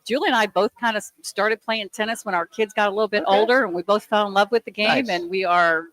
Julie and I both kind of started playing tennis when our kids got a little bit older, and we both fell in love with the game, Nice. and we are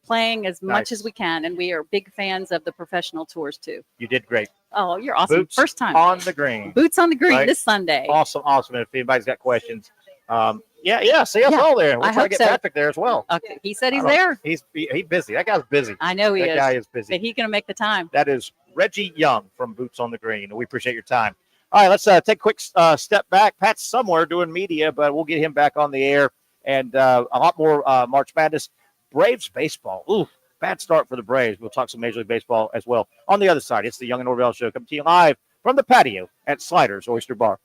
playing as much Nice. as we can, and we are big fans of the professional tours too. You did great. Oh, you're awesome. Boots First time. on the green. Boots on the green Right? this Sunday. Awesome. And if anybody's got questions, see us all there. We'll I try to hope get so. Patrick there as well. Okay. He said he's I don't- there. He's busy. That guy's busy. I know he That is. guy is busy. But he's going to make the time. That is Reggie Young from Boots on the Green. We appreciate your time. All right, let's take a quick step back. Pat's somewhere doing media, but we'll get him back on the air and a lot more March Madness. Braves baseball. Ooh, bad start for the Braves. We'll talk some Major League Baseball as well. On the other side, it's the Young and Norvelle Show coming to you live from the patio at Sliders Oyster Bar.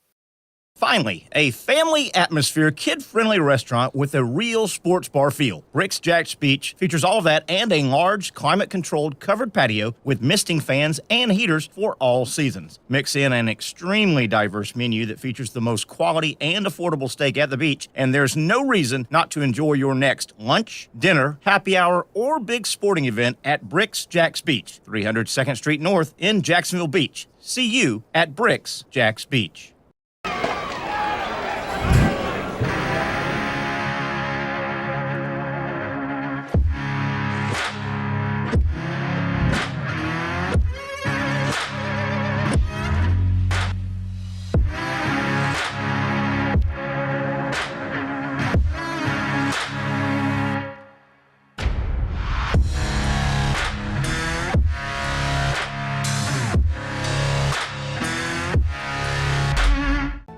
Finally, a family atmosphere, kid-friendly restaurant with a real sports bar feel. Rick's Jack's Beach features all that and a large, climate-controlled covered patio with misting fans and heaters for all seasons. Mix in an extremely diverse menu that features the most quality and affordable steak at the beach, and there's no reason not to enjoy your next lunch, dinner, happy hour, or big sporting event at Rick's Jack's Beach, 300 2nd Street North in Jacksonville Beach. See you at Rick's Jack's Beach.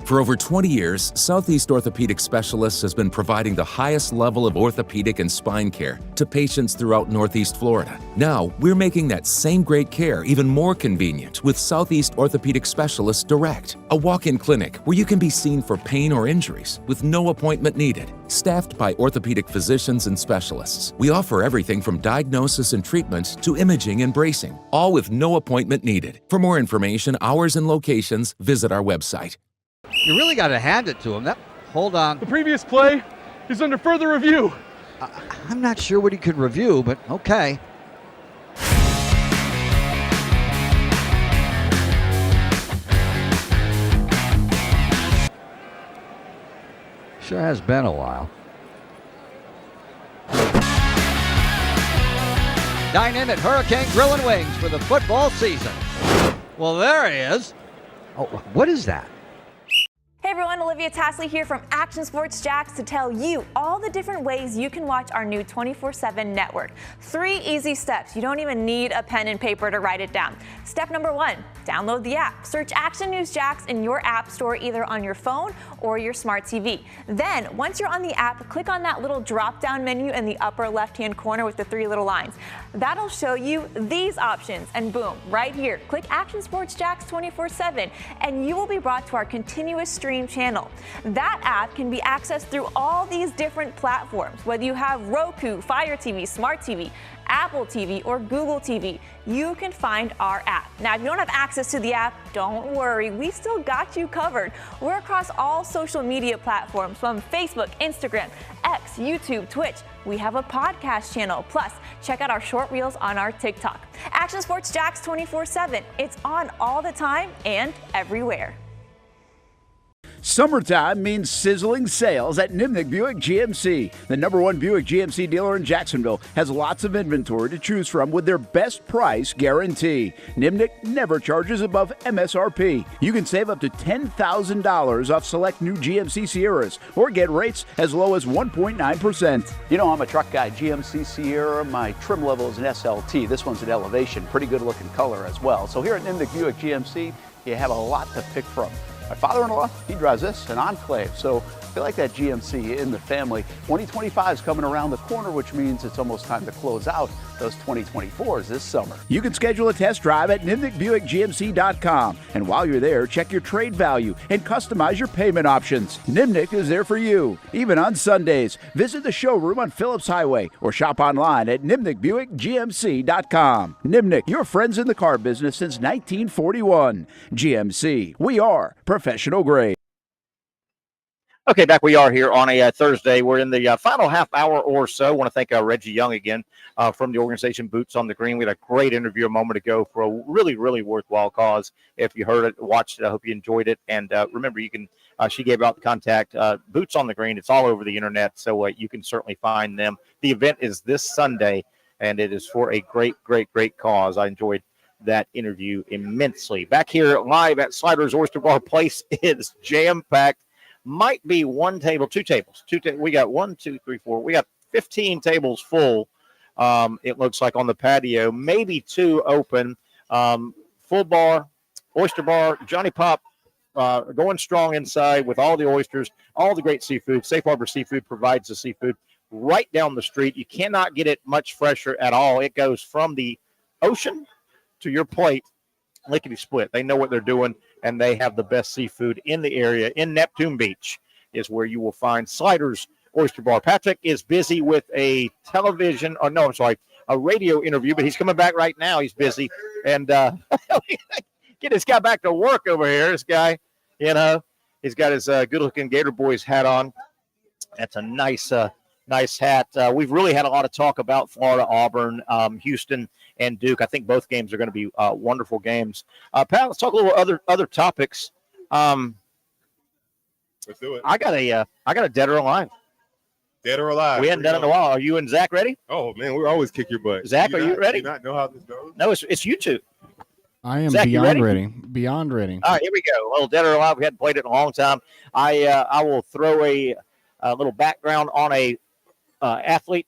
For over 20 years, Southeast Orthopedic Specialists has been providing the highest level of orthopedic and spine care to patients throughout Northeast Florida. Now, we're making that same great care even more convenient with Southeast Orthopedic Specialists Direct, a walk-in clinic where you can be seen for pain or injuries with no appointment needed. Staffed by orthopedic physicians and specialists, we offer everything from diagnosis and treatment to imaging and bracing, all with no appointment needed. For more information, hours, and locations, visit our website. You really got to hand it to him. Hold on. The previous play is under further review. I'm not sure what he could review, but okay. Sure has been a while. Dine in at Hurricane Grill and Wings for the football season. Well, there he is. Oh, what is that? Hey everyone, Olivia Tasley here from Action Sports Jacks to tell you all the different ways you can watch our new 24/7 network. 3 easy steps. You don't even need a pen and paper to write it down. Step number 1, download the app. Search Action News Jacks in your app store either on your phone or your smart TV. Then, once you're on the app, click on that little drop-down menu in the upper left-hand corner with the 3 little lines. That'll show you these options, and boom, right here, click Action Sports Jacks 24/7, and you will be brought to our continuous stream channel. That app can be accessed through all these different platforms, whether you have Roku, Fire TV, Smart TV, Apple TV, or Google TV. You can find our app. Now, if you don't have access to the app, don't worry, we still got you covered. We're across all social media platforms from Facebook, Instagram, X, YouTube, Twitch. We have a podcast channel. Plus, check out our short reels on our TikTok. Action Sports Jacks 24/7. It's on all the time and everywhere. Summertime means sizzling sales at Nimnick Buick GMC. The #1 Buick GMC dealer in Jacksonville has lots of inventory to choose from with their best price guarantee. Nimnick never charges above MSRP. You can save up to $10,000 off select new GMC Sierras or get rates as low as 1.9%. You know, I'm a truck guy. GMC Sierra, my trim level is an SLT. This one's an Elevation. Pretty good looking color as well. So here at Nimnick Buick GMC, you have a lot to pick from. My father-in-law, he drives this, an Enclave, so I feel like that GMC in the family. 2025 is coming around the corner, which means it's almost time to close out those 2024s this summer. You can schedule a test drive at NimnickBuickGMC.com. And while you're there, check your trade value and customize your payment options. Nimnick is there for you, even on Sundays. Visit the showroom on Phillips Highway or shop online at NimnickBuickGMC.com. Nimnick, your friends in the car business since 1941. GMC, we are professional grade. Okay, back we are here on a Thursday. We're in the final half hour or so. I want to thank Reggie Young again from the organization Boots on the Green. We had a great interview a moment ago for a really, really worthwhile cause. If you heard it, watched it, I hope you enjoyed it. And remember, you can. She gave out the contact. Boots on the Green. It's all over the internet, so you can certainly find them. The event is this Sunday, and it is for a great, great, great cause. I enjoyed that interview immensely. Back here live at Sliders Oyster Bar. Place is jam-packed. Might be one table, two tables. We got 1, 2, 3, 4. We got 15 tables full. It looks like on the patio, maybe 2 open. Full bar, oyster bar, Johnny Pop going strong inside with all the oysters, all the great seafood. Safe Harbor Seafood provides the seafood right down the street. You cannot get it much fresher at all. It goes from the ocean to your plate, lickety split. They know what they're doing, and they have the best seafood in the area. In Neptune Beach is where you will find Sliders Oyster Bar. Patrick is busy with a a radio interview, but he's coming back right now. He's busy. And get this guy back to work over here. This guy, he's got his good-looking Gator Boys hat on. That's a nice hat. We've really had a lot of talk about Florida, Auburn, Houston, and Duke. I think both games are going to be wonderful games. Pat, let's talk a little other topics. Let's do it. I got a dead or alive. Dead or alive. We hadn't done it in a while. Are you and Zach ready? Oh man, we always kick your butt. Zach, are you ready? Do you not know how this goes? No, it's you two. I am Zach, beyond ready? Beyond ready. All right, here we go. A little dead or alive. We hadn't played it in a long time. I will throw a little background on a athlete,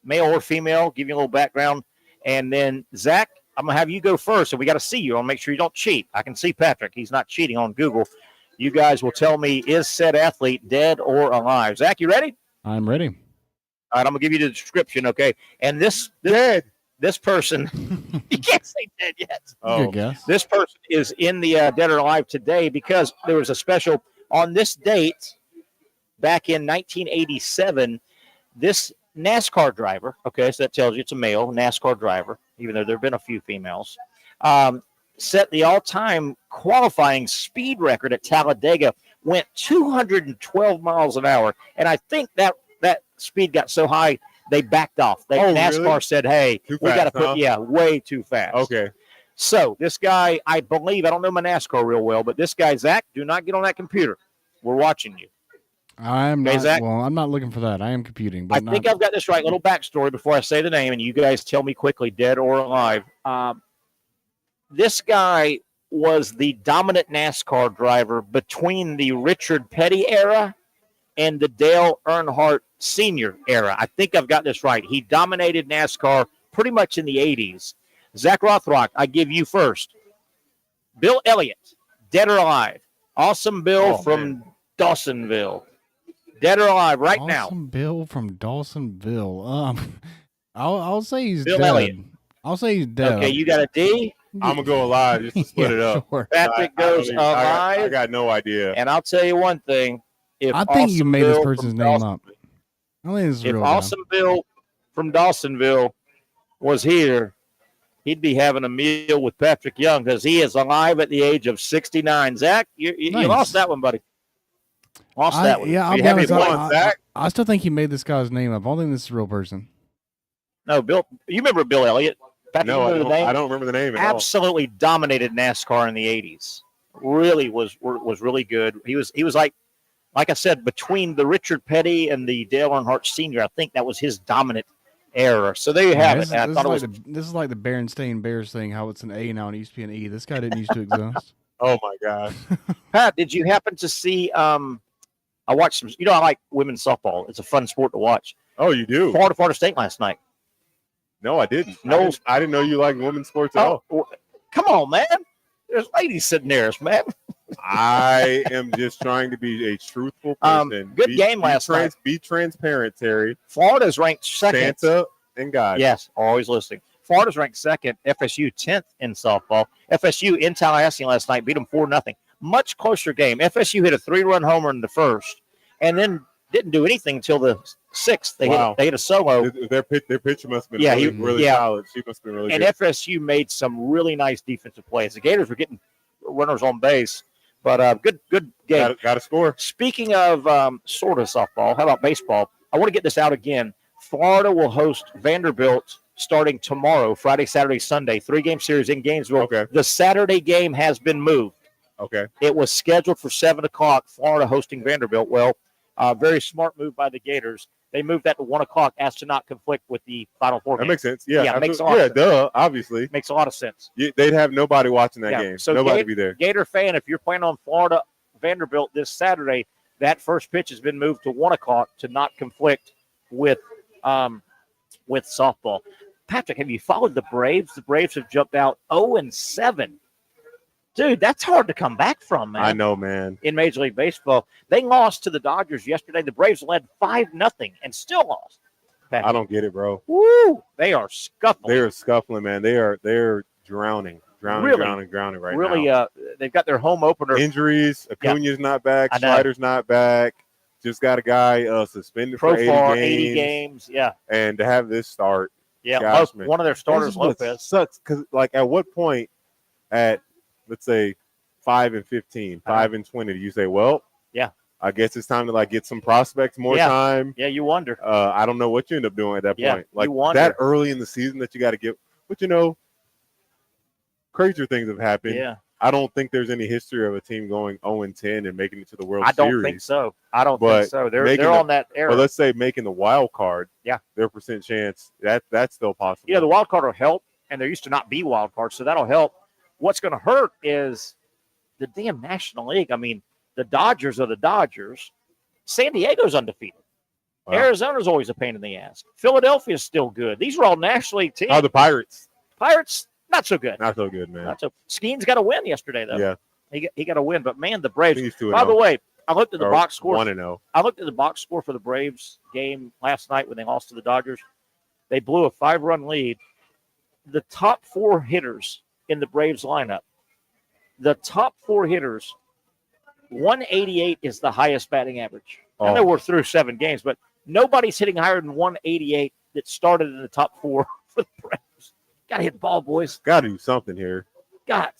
male or female. Give you a little background, and then Zach, I'm gonna have you go first. So we got to see you. I'll make sure you don't cheat. I can see Patrick. He's not cheating on Google. You guys will tell me, is said athlete dead or alive? Zach, you ready? I'm ready. All right, I'm gonna give you the description, okay? And this person, you can't say dead yet. Good guess. This person is in the dead or alive today because there was a special on this date back in 1987. This NASCAR driver, okay, so that tells you it's a male NASCAR driver, even though there have been a few females, set the all-time qualifying speed record at Talladega, went 212 miles an hour, and I think that speed got so high they backed off. NASCAR really? Said, hey, we got to put, way too fast. Okay. So this guy, I believe, I don't know my NASCAR real well, but this guy, Zach, do not get on that computer. We're watching you. I'm Okay, not. Zach? Well, I'm not looking for that. I am computing, but I think I've got this right. Little backstory before I say the name, and you guys tell me quickly, dead or alive. This guy was the dominant NASCAR driver between the Richard Petty era and the Dale Earnhardt Sr. era. I think I've got this right. He dominated NASCAR pretty much in the 80s. Zach Rothrock, I give you first. Bill Elliott, dead or alive. Awesome Bill from Dawsonville. Dead or alive right now. Awesome Bill from Dawsonville. I'll say he's Bill dead. Elliott. I'll say he's dead. Okay, you got a D. I'm gonna go alive just to split it up. Sure. Patrick goes alive. I got no idea. And I'll tell you one thing. If I think you Awesome made Bill this person's from name Dawson- up. I think this is If real. Awesome Bill from Dawsonville was here, he'd be having a meal with Patrick Young because he is alive at the age of 69. Zach, you Nice. lost that one, buddy. Lost that one. Yeah, I'll You be have honest, any points, Zach? I still think he made this guy's name up. I don't think this is a real person. No, Bill. You remember Bill Elliott? Patrick, No, remember the name? I don't remember the name at all. Absolutely dominated NASCAR in the 80s. Really was really good. He was like I said, between the Richard Petty and the Dale Earnhardt Sr., I think that was his dominant era. So there you have it. And I thought This is like the Berenstain Bears thing, how it's an A now and it used to be an E. This guy didn't used to exist. Oh my God. Pat, did you happen to see? I watched some. I like women's softball. It's a fun sport to watch. Oh, you do? Florida State last night. No, I didn't. No, I didn't know you liked women's sports at all. Come on, man. There's ladies sitting there, man. I am just trying to be a truthful person. Good game last night. Be transparent, Terry. Florida's ranked second. Santa and God. Yes, always listening. Florida's ranked second. FSU 10th in softball. FSU in Tallahassee last night beat them 4-0. Much closer game. FSU hit a 3-run homer in the first, and then didn't do anything until the 6th. They hit a solo. Their pitcher must have been really solid. She must have been really and good. FSU made some really nice defensive plays. The Gators were getting runners on base, but good game. Got to score. Speaking of sort of softball, how about baseball? I want to get this out again. Florida will host Vanderbilt starting tomorrow, Friday, Saturday, Sunday. 3-game series in Gainesville. Okay. The Saturday game has been moved. Okay. It was scheduled for 7 o'clock, Florida hosting Vanderbilt. Well, very smart move by the Gators. They moved that to 1 o'clock as to not conflict with the Final Four game. That makes sense. Yeah, it makes a lot of sense. duh, obviously. Makes a lot of sense. They'd have nobody watching that game. So Nobody be there. Gator fan, if you're planning on Florida Vanderbilt this Saturday, that first pitch has been moved to 1 o'clock to not conflict with softball. Patrick, have you followed the Braves? The Braves have jumped out 0-7. Dude, that's hard to come back from, man. I know, man. In Major League Baseball, they lost to the Dodgers yesterday. The Braves led 5-0 and still lost. Patrick. I don't get it, bro. Woo! They are scuffling. They are scuffling, man. They're drowning right really, now. they've got their home opener. Injuries. Acuna's not back. Slider's not back. Just got a guy suspended for 80 games. Yeah. And to have this start. Yeah. Gosh, One of their starters, Lopez. Sucks because, at what point at, let's say, 5-15, 5-20, do you say, well, yeah, I guess it's time to get some prospects more time. Yeah, you wonder. I don't know what you end up doing at that point. You wonder. That early in the season that you got to get. But crazier things have happened. Yeah. I don't think there's any history of a team going 0-10 and making it to the World Series. I don't think so. They're on that era. But let's say making the wild card. Yeah. Their percent chance that's still possible. Yeah, the wild card will help, and there used to not be wild cards, so that'll help. What's going to hurt is the damn National League. I mean, the Dodgers are the Dodgers. San Diego's undefeated. Wow. Arizona's always a pain in the ass. Philadelphia's still good. These are all National League teams. Oh, the Pirates. Pirates, not so good. Not so good, man. Skeen's got a win yesterday, though. Yeah. He got a win, but, man, the Braves. By the way, I looked at the box score. 1-0. I looked at the box score for the Braves game last night when they lost to the Dodgers. They blew a 5-run lead. The top 4 hitters in the Braves lineup, the top 4 hitters, 188 is the highest batting average. I know we're through 7 games, but nobody's hitting higher than 188 that started in the top 4 for the Braves. Got to hit the ball, boys. Got to do something here. Got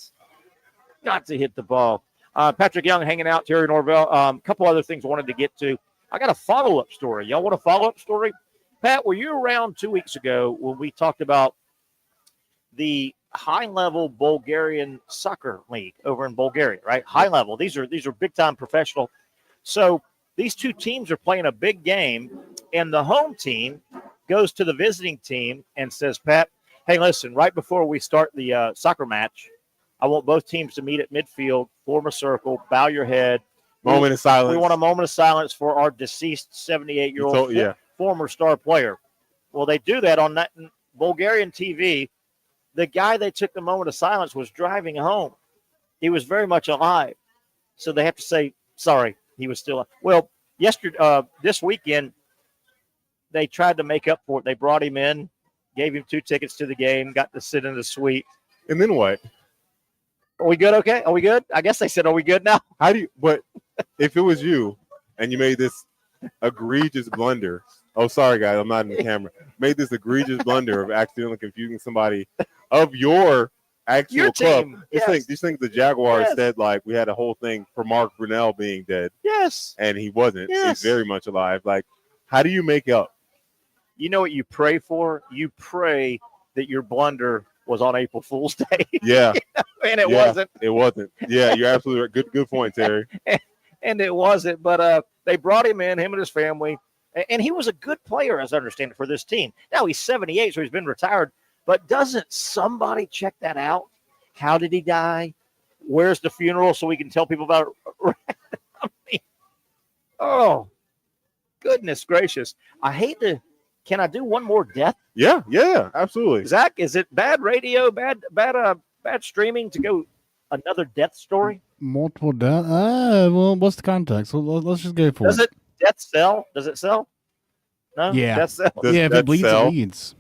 to hit the ball. Patrick Young hanging out, Terry Norvelle. A couple other things I wanted to get to. I got a follow-up story. Y'all want a follow-up story? Pat, were you around 2 weeks ago when we talked about the high-level Bulgarian soccer league over in Bulgaria, right? High level. These are big-time professional. So these two teams are playing a big game, and the home team goes to the visiting team and says, Pat, hey, listen, right before we start the soccer match, I want both teams to meet at midfield, form a circle, bow your head. Moment of silence. We want a moment of silence for our deceased 78-year-old former star player. Well, they do that on that Bulgarian TV. The guy they took the moment of silence was driving home. He was very much alive. So they have to say, sorry, he was still alive. Well, this weekend, they tried to make up for it. They brought him in, gave him 2 tickets to the game, got to sit in the suite. And then what? Are we good? Okay. Are we good? I guess they said, are we good now? But if it was you and you made this egregious blunder, oh, sorry, guys, I'm not in the camera, made this egregious blunder of accidentally confusing somebody of your actual club. Team. Just think the Jaguars said, like, we had a whole thing for Mark Brunell being dead. Yes. And he wasn't. Yes. He's very much alive. Like, how do you make up? You know what you pray for? You pray that your blunder was on April Fool's Day. Yeah. And it wasn't. It wasn't. Yeah, you're absolutely right. Good point, Terry. And it wasn't. But they brought him in, him and his family. And he was a good player, as I understand it, for this team. Now he's 78, so he's been retired. But doesn't somebody check that out? How did he die? Where's the funeral so we can tell people about it? I mean, oh, goodness gracious. I hate to. Can I do one more death? Yeah, absolutely. Zach, is it bad radio, bad streaming to go another death story? Multiple death? Well, what's the context? Let's just go for it. Does it death sell? Does it sell? No? Yeah. Death sell? If it bleeds, it leads.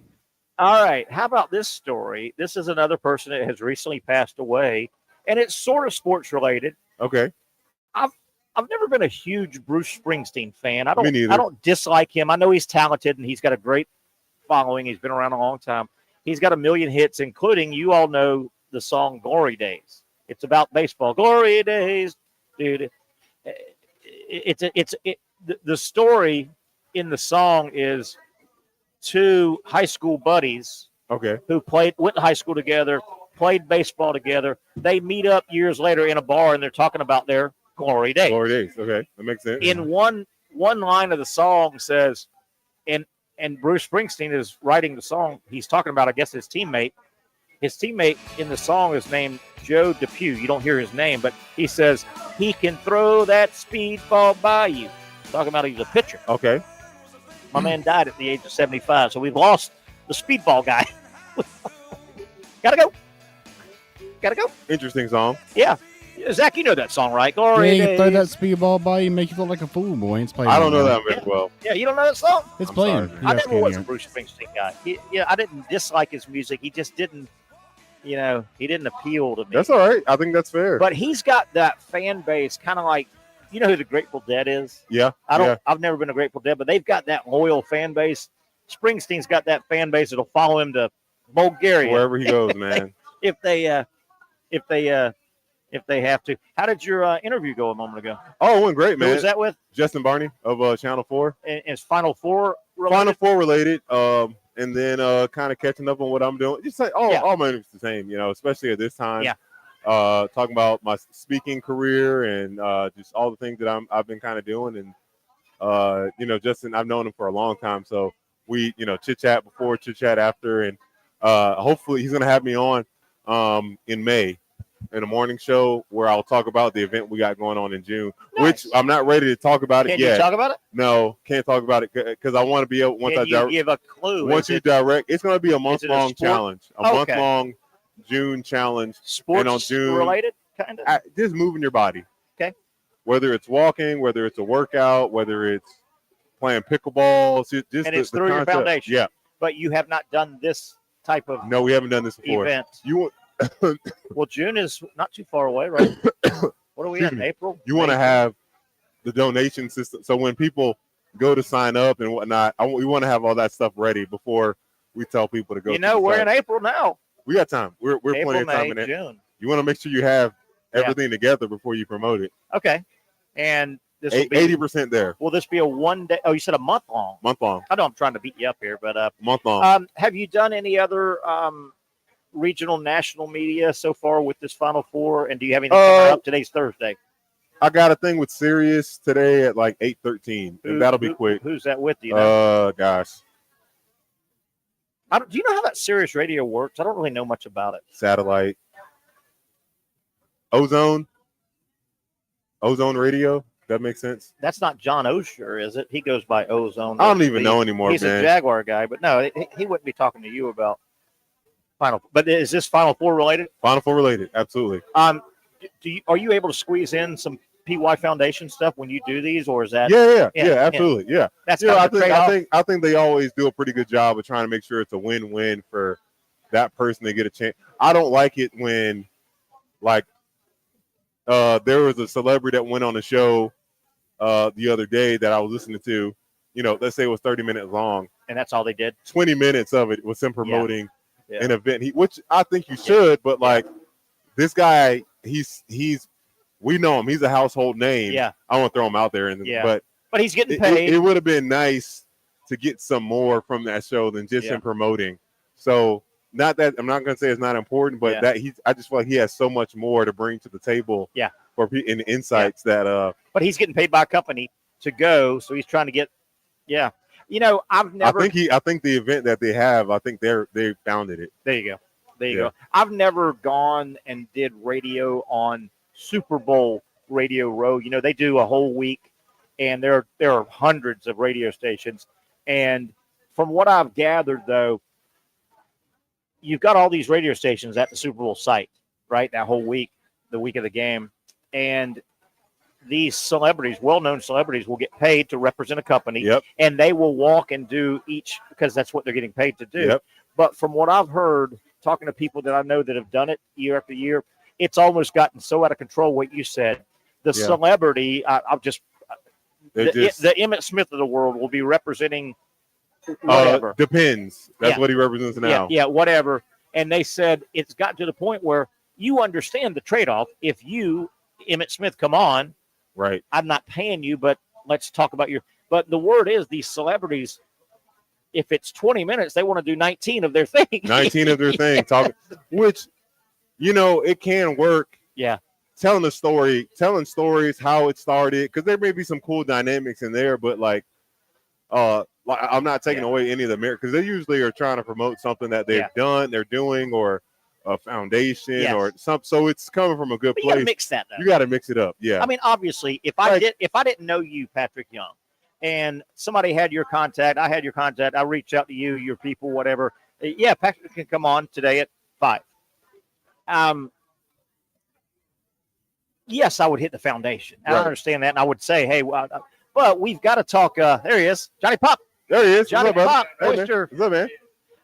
All right. How about this story? This is another person that has recently passed away, and it's sort of sports related. Okay. I've never been a huge Bruce Springsteen fan. I Me neither. I don't dislike him. I know he's talented and he's got a great following. He's been around a long time. He's got a million hits, including, you all know the song Glory Days. It's about baseball. Glory Days, dude. The story in the song is 2 high school buddies who went to high school together, played baseball together. They meet up years later in a bar and they're talking about their glory days. Glory days. Okay, that makes sense. In one line of the song says, and Bruce Springsteen is writing the song. He's talking about, I guess, his teammate. His teammate in the song is named Joe DePew. You don't hear his name, but he says he can throw that speedball by you. Talking about he's a pitcher. Okay. My man died at the age of 75, so we've lost the speedball guy. Gotta go. Interesting song. Yeah. Zach, you know that song, right? Glory you Days. throw that speedball by you, make you look like a fool, boy. It's playing. I don't know that very well. Yeah, you don't know that song? It's playing. I never was a Bruce Springsteen guy. I didn't dislike his music. He just didn't, he didn't appeal to me. That's all right. I think that's fair. But he's got that fan base, kind of like, you know who the Grateful Dead is? Yeah. I've never been a Grateful Dead, but they've got that loyal fan base. Springsteen's got that fan base that'll follow him to Bulgaria. Wherever he goes, man. if they have to. How did your interview go a moment ago? Oh, it went great, man. Who was that with? Justin Barney of Channel 4. And it's Final Four related? Final Four related. And then kind of catching up on what I'm doing. Just like all my interviews the same, especially at this time. Yeah. Talking about my speaking career and just all the things that I've been kind of doing. And, Justin, I've known him for a long time. So we, chit-chat before, chit-chat after. And hopefully he's going to have me on in May in a morning show where I'll talk about the event we got going on in June, which I'm not ready to talk about it yet. Can you talk about it? No, can't talk about it because I want to be able, once Can you give a clue? Once you direct, it's going to be a month-long challenge, a month-long June challenge. Sports and on June, related, kind of? Just moving your body. Okay. Whether it's walking, whether it's a workout, whether it's playing pickleball. Just and it's through your foundation. Yeah. But you have not done this type of No, we haven't done this before. Event. Well, June is not too far away, right? What are we in, April? You want to have the donation system. So when people go to sign up and whatnot, we want to have all that stuff ready before we tell people to go. We're in April now. We got time. We're April, plenty of time May, in June. You want to make sure you have everything together before you promote it. Okay. And this will be 80% there. Will this be a one day? Oh, you said a month long. Month long. I know I'm trying to beat you up here, but month long. Have you done any other regional, national media so far with this Final Four? And do you have anything coming up? Today's Thursday. I got a thing with Sirius today at like 8:13, and that'll be quick. Who's that with? Do you know? Gosh. Do you know how that Sirius radio works? I don't really know much about it. Satellite. Ozone radio. That makes sense. That's not John Oyster, is it? He goes by Ozone. I don't even know anymore, He's man. a Jaguar guy, but no, he wouldn't be talking to you about Final. But is this Final Four related? Final Four related, absolutely. Are you able to squeeze in some PY Foundation stuff when you do these, or is that? Yeah, absolutely, yeah. That's I think they always do a pretty good job of trying to make sure it's a win-win for that person to get a chance. I don't like it when, like, there was a celebrity that went on a show the other day that I was listening to. You know, let's say it was 30 minutes long, and that's all they did. 20 minutes of it was him promoting an event, which I think you should. But like this guy, we know him. He's a household name. Yeah, I won't throw him out there, but he's getting paid. It would have been nice to get some more from that show than just him promoting. So. Not that I'm not going to say it's not important, but I just feel like he has so much more to bring to the table. Yeah. For in insights that. But he's getting paid by a company to go, so he's trying to get. Yeah. You know, I've never. I think the event that they have, I think they founded it. There you go. I've never gone and did radio on Super Bowl Radio Row. You know, they do a whole week, and there are hundreds of radio stations, and from what I've gathered, though. You've got all these radio stations at the Super Bowl site, right? That whole week, the week of the game. And these celebrities, well-known celebrities, will get paid to represent a company. And they will walk and do each, because that's what they're getting paid to do. But from what I've heard, talking to people that I know that have done it year after year, it's almost gotten so out of control, what you said. The celebrity, the Emmitt Smith of the world will be representing whatever. Depends. That's what he represents now. Yeah, whatever. And they said it's got to the point where you understand the trade-off. If you, Emmitt Smith, come on, right? I'm not paying you, but let's talk about your. But the word is, these celebrities, if it's 20 minutes, they want to do 19 of their thing. 19 of their thing, which, you know, it can work. Yeah. Telling stories, how it started, because there may be some cool dynamics in there, but like I'm not taking away any of the merit, because they usually are trying to promote something that they've done, they're doing, or a foundation or something. So it's coming from a good place. You got to mix that, though. You got to mix it up. Yeah. I mean, obviously, if I didn't know you, Patrick Young, and somebody had your contact, I had your contact, I reached out to you, your people, whatever. Yeah, Patrick can come on today at 5. Yes, I would hit the foundation. I understand that, and I would say, hey, but we've got to talk. There he is, Johnny Pop. There he is. Johnny Pop, Oyster. What's up, man?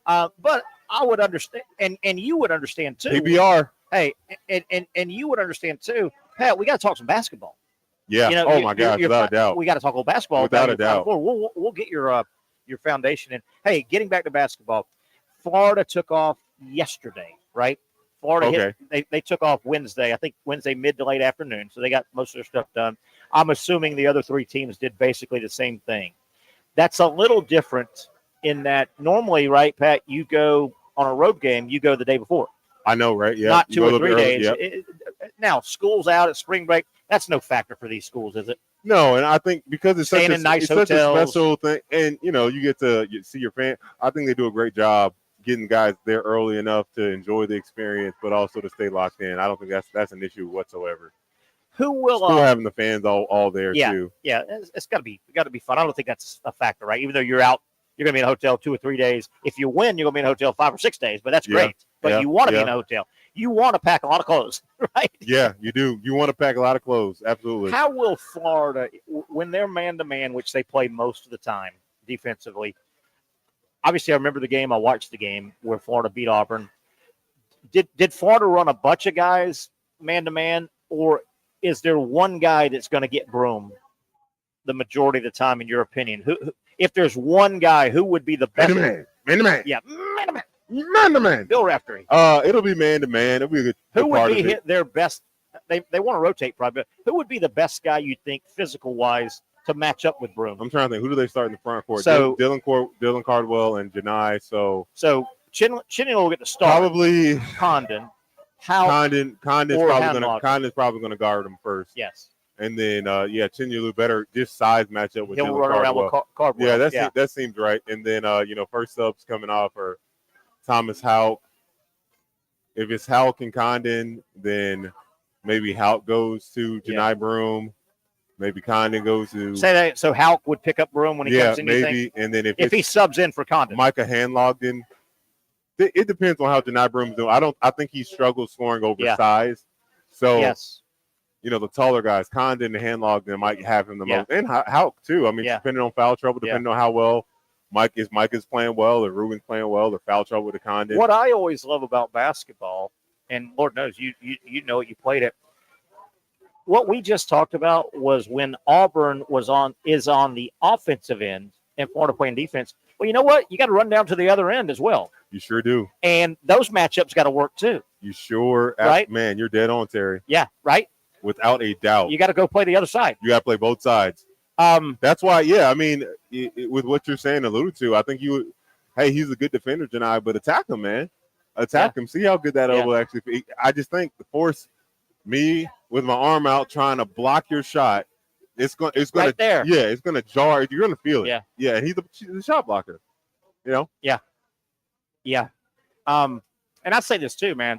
But I would understand, and you would understand too. PBR. Hey, and you would understand too. Pat, we got to talk some basketball. Yeah. You know, oh my gosh, without a doubt. We got to talk a little basketball. Without a doubt. We'll get your foundation in. Hey, getting back to basketball, Florida took off yesterday, right? Florida they took off Wednesday. I think Wednesday mid to late afternoon, so they got most of their stuff done. I'm assuming the other 3 teams did basically the same thing. That's a little different in that normally, right, Pat, you go on a road game, you go the day before. I know, right? Yeah. Not 2 or 3 days. Now, school's out at spring break. That's no factor for these schools, is it? No, and I think because it's such nice such a special thing, and, you know, you get to see your fan. I think they do a great job getting guys there early enough to enjoy the experience, but also to stay locked in. I don't think that's an issue whatsoever. Who will still having the fans all there too? Yeah, it's got to be fun. I don't think that's a factor, right? Even though you're out, you're going to be in a hotel 2 or 3 days. If you win, you're going to be in a hotel 5 or 6 days. But that's great. But you want to be in a hotel. You want to pack a lot of clothes, right? Yeah, you do. You want to pack a lot of clothes. Absolutely. How will Florida, when they're man-to-man, which they play most of the time defensively, obviously I remember the game. I watched the game where Florida beat Auburn. Did Florida run a bunch of guys man-to-man, or is there one guy that's going to get broomed the majority of the time, in your opinion? Who, if there's one guy, who would be the best? Man-to-man. Yeah, man-to-man. Man-to-man. Bill Raftery. It'll be man-to-man. It'll be a good Who would part be their best? They want to rotate probably, but who would be the best guy you think physical-wise to match up with Broom? I'm trying to think. Who do they start in the front court? So Dylan Cardwell and Janai. So Chinning will get the start. Probably Condon. Condon's probably going to guard him first. Yes. And then, Chinyelu better just size matchup with He'll Dylan run around with Cardwell. Yeah, that seems right. And then, first subs coming off are Thomas Houck. If it's Houck and Condon, then maybe Houck goes to Janai Broom. Maybe Condon goes to say that. So Houck would pick up Broom when he comes in. Maybe. And then if he subs in for Condon, Micah Handlogden. It depends on how Janai Broom's doing. I think he struggles scoring over size. So yes. The taller guys, Condon and Handlogden might have him the most, and Houck too. I mean, depending on foul trouble, depending on how well Mike is playing well, or Ruben's playing well, or foul trouble with the Condon. What I always love about basketball, and Lord knows you know it, you played it. What we just talked about was when Auburn is on the offensive end and Florida playing defense. Well, you know what? You got to run down to the other end as well. You sure do. And those matchups got to work too. You sure, right? Man, you're dead on, Terry. Yeah, right. Without a doubt. You got to go play the other side. You got to play both sides. That's why, I mean, with what you're saying alluded to, I think he's a good defender, Janai, but attack him, man. Attack him. See how good that elbow actually. I just think force me with my arm out trying to block your shot. It's going right there. Yeah, it's going to jar. You're going to feel it. Yeah. Yeah, and he's a shot blocker. Yeah. Yeah. And I say this too, man.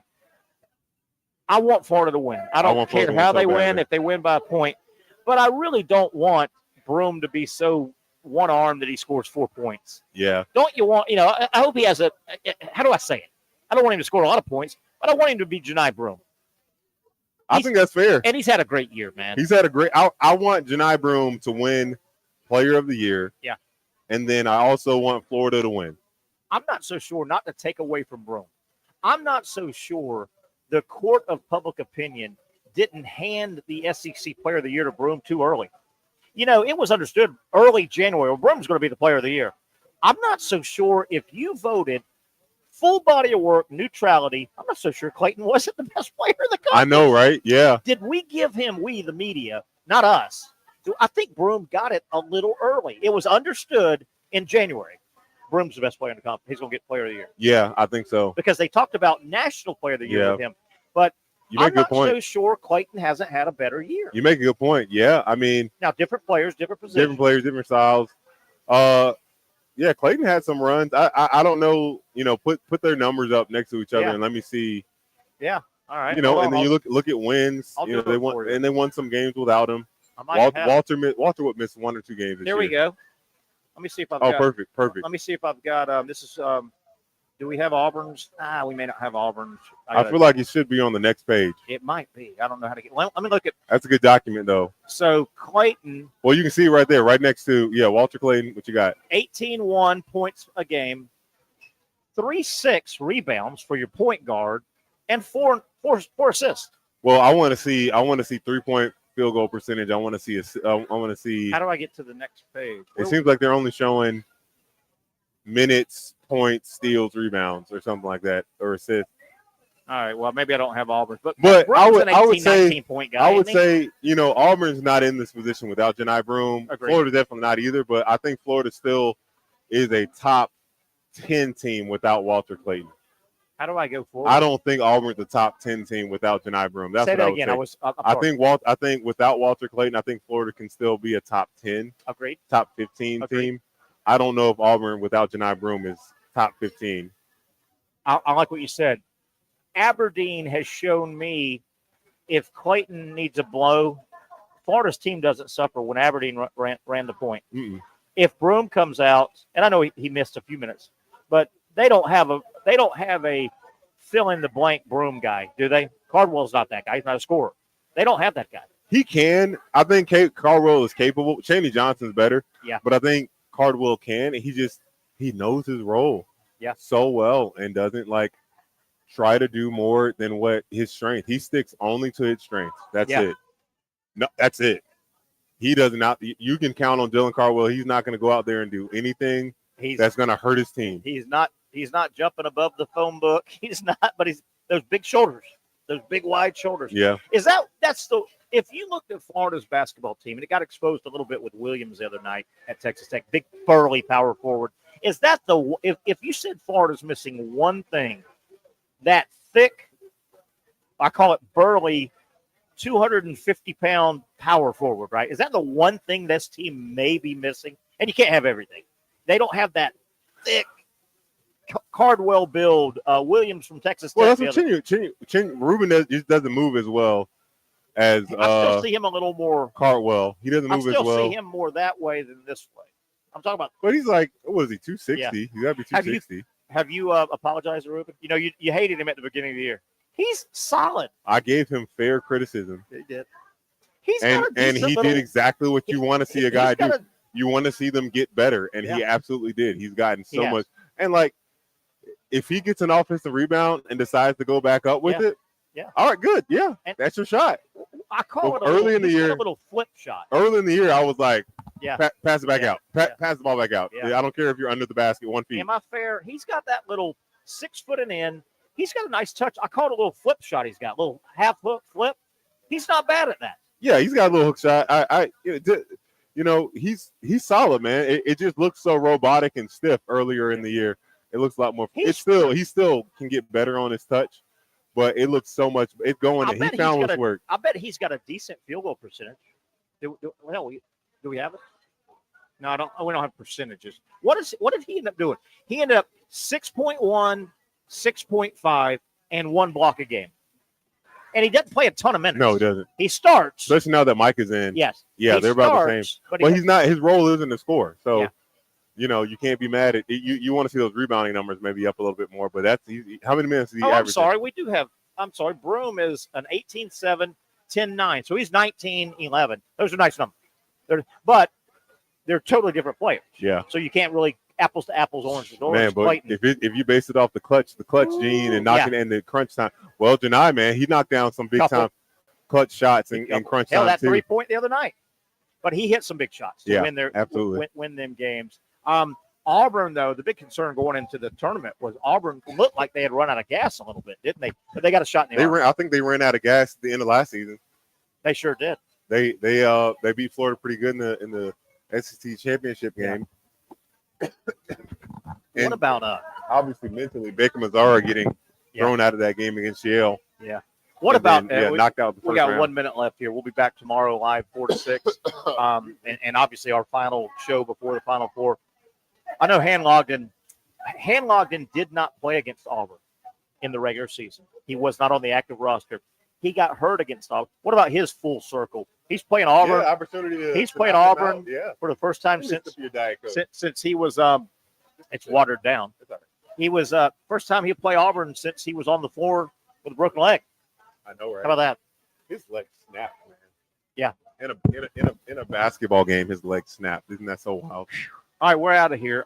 I want Florida to win. I don't care how they win, if they win by a point. But I really don't want Broom to be so one-armed that he scores 4 points. Yeah. Don't you want, I hope he has how do I say it? I don't want him to score a lot of points, but I want him to be Janai Broom. I think that's fair. And he's had a great year, man. He's had a great – I want Janai Broom to win Player of the Year. Yeah. And then I also want Florida to win. I'm not so sure, not to take away from Broom. I'm not so sure the court of public opinion didn't hand the SEC Player of the Year to Broom too early. It was understood early January, well, Broom's going to be the Player of the Year. I'm not so sure if you voted full body of work, neutrality, I'm not so sure Clayton wasn't the best player in the country. I know, right? Yeah. Did we give him, the media, not us? I think Broom got it a little early. It was understood in January. Broom's the best player in the company. He's going to get Player of the Year. Yeah, I think so. Because they talked about National Player of the Year with him. But I'm not so sure Clayton hasn't had a better year. You make a good point. Yeah, I mean. Now, different players, different positions. Different players, different styles. Clayton had some runs. I don't know, put their numbers up next to each other and let me see. Yeah, all right. And then you look at wins. They won some games without him. Walter would miss 1 or 2 games this year. There we go. Let me see if I've got. Perfect. Let me see if I've got. This is. Do we have Auburn's? We may not have Auburn's. I feel like it should be on the next page. It might be. I don't know how to get. Let me look at. That's a good document, though. So Clayton. Well, you can see right there, right next to Walter Clayton. What you got? 18-1 points a game, 3-6 rebounds for your point guard, and four assists. Well, I want to see 3-point field goal percentage. I want to see. How do I get to the next page? It seems like they're only showing minutes, points, steals, rebounds, or something like that, or assists. All right. Well, maybe I don't have Auburn, but I would say 19-point guy. I would say Auburn's not in this position without Janai Broom. Agreed. Florida's definitely not either, but I think Florida still is a top 10 team without Walter Clayton. How do I go forward? I don't think Auburn's the top 10 team without Janai Broom. That's say what that I would again. say. I think without Walter Clayton, I think Florida can still be a top 10, Agreed. top 15 team. I don't know if Auburn without Janai Broom is top 15. I like what you said. Aberdeen has shown me if Clayton needs a blow, Florida's team doesn't suffer when Aberdeen ran the point. Mm-mm. If Broom comes out, and I know he missed a few minutes, but they don't have a fill in the blank Broom guy, do they? Cardwell's not that guy. He's not a scorer. They don't have that guy. He can. I think Cardwell is capable. Chaney Johnson's better. Yeah. But I think Cardwell can. He knows his role so well and doesn't try to do more than what his strength. He sticks only to his strengths. That's it. No, that's it. He does not. You can count on Dylan Cardwell. He's not going to go out there and do anything that's going to hurt his team. He's not jumping above the phone book. He's not. But he's those big shoulders, those big wide shoulders. Yeah. If you looked at Florida's basketball team, and it got exposed a little bit with Williams the other night at Texas Tech, big burly power forward. Is that if you said Florida's missing one thing, that thick, I call it burly, 250-pound power forward, right? Is that the one thing this team may be missing? And you can't have everything. They don't have that thick Cardwell build. Williams from Texas Tech. Well, that's what Ruben just doesn't move as well as I still see him a little more Cardwell. He doesn't move as well. I still see him more that way than this way. I'm talking about. But he's like, what was he, 260? Yeah. He's got to be 260. Have you apologized to Ruben? You know, you hated him at the beginning of the year. He's solid. I gave him fair criticism. He did. And he did exactly what you want to see a guy do. You want to see them get better, and he absolutely did. He's gotten so much. And, like, if he gets an offensive rebound and decides to go back up with it, all right, good. Yeah, and that's your shot. I call it early in the year, a little flip shot. Early in the year, I was like, pass it back out. Pass the ball back out. Yeah. I don't care if you're under the basket 1 feet. Am I fair? He's got that little 6 foot and in. He's got a nice touch. I call it a little flip shot. He's got a little half hook flip. He's not bad at that. Yeah, he's got a little hook shot. He's solid, man. It just looks so robotic and stiff earlier in the year. It looks a lot more. He still can get better on his touch, but it looks so much. It's going. He found what's work. I bet he's got a decent field goal percentage. Do we have it? No, I don't. We don't have percentages. What did he end up doing? He ended up 6.1, 6.5, and 1 block a game. And he doesn't play a ton of minutes. No, he doesn't. He starts. Especially now that Mike is in. Yes. Yeah, they're about the same. But he's not. His role isn't to score. So, you can't be mad at it. You want to see those rebounding numbers maybe up a little bit more. But that's easy. How many minutes is he averaging? I'm sorry. We do have. I'm sorry. Broom is an 18-7, 10-9. So he's 19-11. Those are nice numbers. But they're totally different players. Yeah. So you can't really apples to apples, oranges to oranges. Man, but if you base it off the clutch gene and knocking in the crunch time, well, Janai, man, he knocked down some big time clutch shots and crunch time that too. 3-point the other night, but he hit some big shots to win them games. Auburn, though, the big concern going into the tournament was Auburn looked like they had run out of gas a little bit, didn't they? But they got a shot in the arm. I think they ran out of gas at the end of last season. They sure did. They beat Florida pretty good in the SEC championship game. What about obviously mentally Baker Mazzara getting thrown out of that game against Yale? Yeah. What about knocked out the first we got round. 1 minute left here. We'll be back tomorrow live 4 to 6. And obviously our final show before the Final Four. I know Hanlogden did not play against Auburn in the regular season. He was not on the active roster. He got hurt against Auburn. What about his full circle? He's playing Auburn. He's playing Auburn for the first time since he was it's watered down. He was first time he'll play Auburn since he was on the floor with a broken leg. I know, right? How about that? His leg snapped, man. Yeah. In a basketball game, his leg snapped. Isn't that so wild? All right, we're out of here.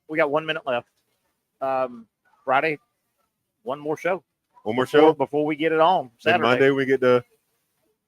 We got 1 minute left. Friday, one more show. One more show before we get it on Saturday. And Monday we get to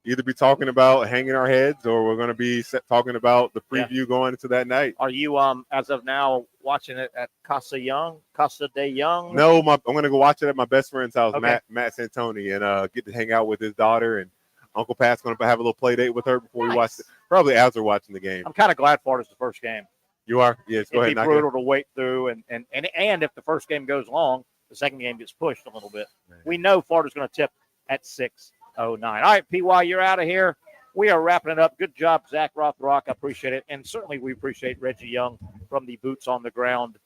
either be talking about hanging our heads, or we're going to be talking about the preview going into that night. Are you as of now watching it at Casa de Young? No, I'm going to go watch it at my best friend's house, Okay. Matt Santoni, and get to hang out with his daughter. And Uncle Pat's going to have a little play date with her before we watch it. Probably as we're watching the game. I'm kind of glad Florida's the first game. You are? Yes. Go ahead. It'd be brutal to wait through, and if the first game goes long, the second game gets pushed a little bit. Man. We know Florida's going to tip at 6:09. All right, PY, you're out of here. We are wrapping it up. Good job, Zach Rothrock. I appreciate it. And certainly we appreciate Reggie Young from the Boots on the Ground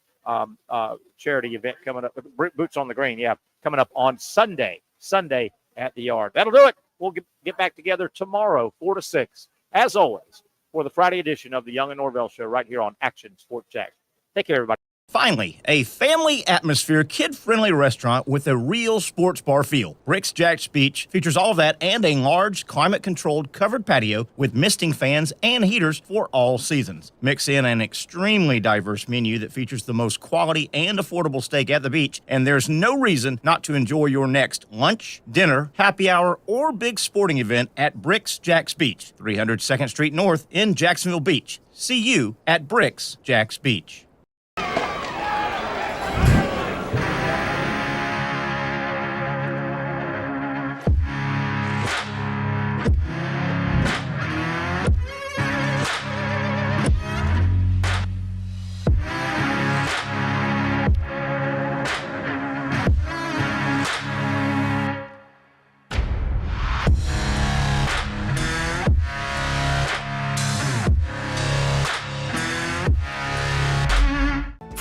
charity event coming up. Boots on the Green, coming up on Sunday at the Yard. That'll do it. We'll get back together tomorrow, 4 to 6, as always, for the Friday edition of the Young and Norvelle Show right here on Action Sports Jax. Take care, everybody. Finally, a family atmosphere, kid-friendly restaurant with a real sports bar feel. Bricks Jack's Beach features all that and a large, climate-controlled covered patio with misting fans and heaters for all seasons. Mix in an extremely diverse menu that features the most quality and affordable steak at the beach, and there's no reason not to enjoy your next lunch, dinner, happy hour, or big sporting event at Bricks Jack's Beach, 300 2nd Street North in Jacksonville Beach. See you at Bricks Jack's Beach.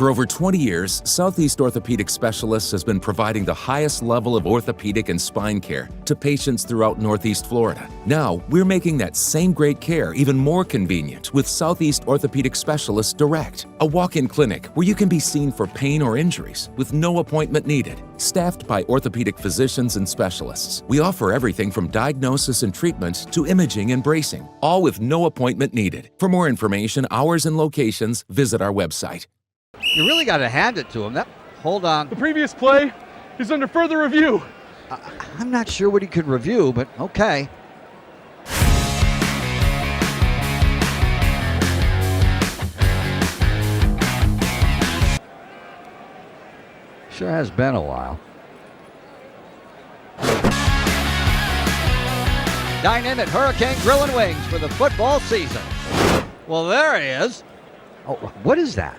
For over 20 years, Southeast Orthopedic Specialists has been providing the highest level of orthopedic and spine care to patients throughout Northeast Florida. Now, we're making that same great care even more convenient with Southeast Orthopedic Specialists Direct, a walk-in clinic where you can be seen for pain or injuries with no appointment needed. Staffed by orthopedic physicians and specialists, we offer everything from diagnosis and treatment to imaging and bracing, all with no appointment needed. For more information, hours, and locations, visit our website. You really got to hand it to him. Hold on. The previous play is under further review. I'm not sure what he could review, but okay. Sure has been a while. Dine in at Hurricane Grill and Wings for the football season. Well, there he is. Oh, what is that?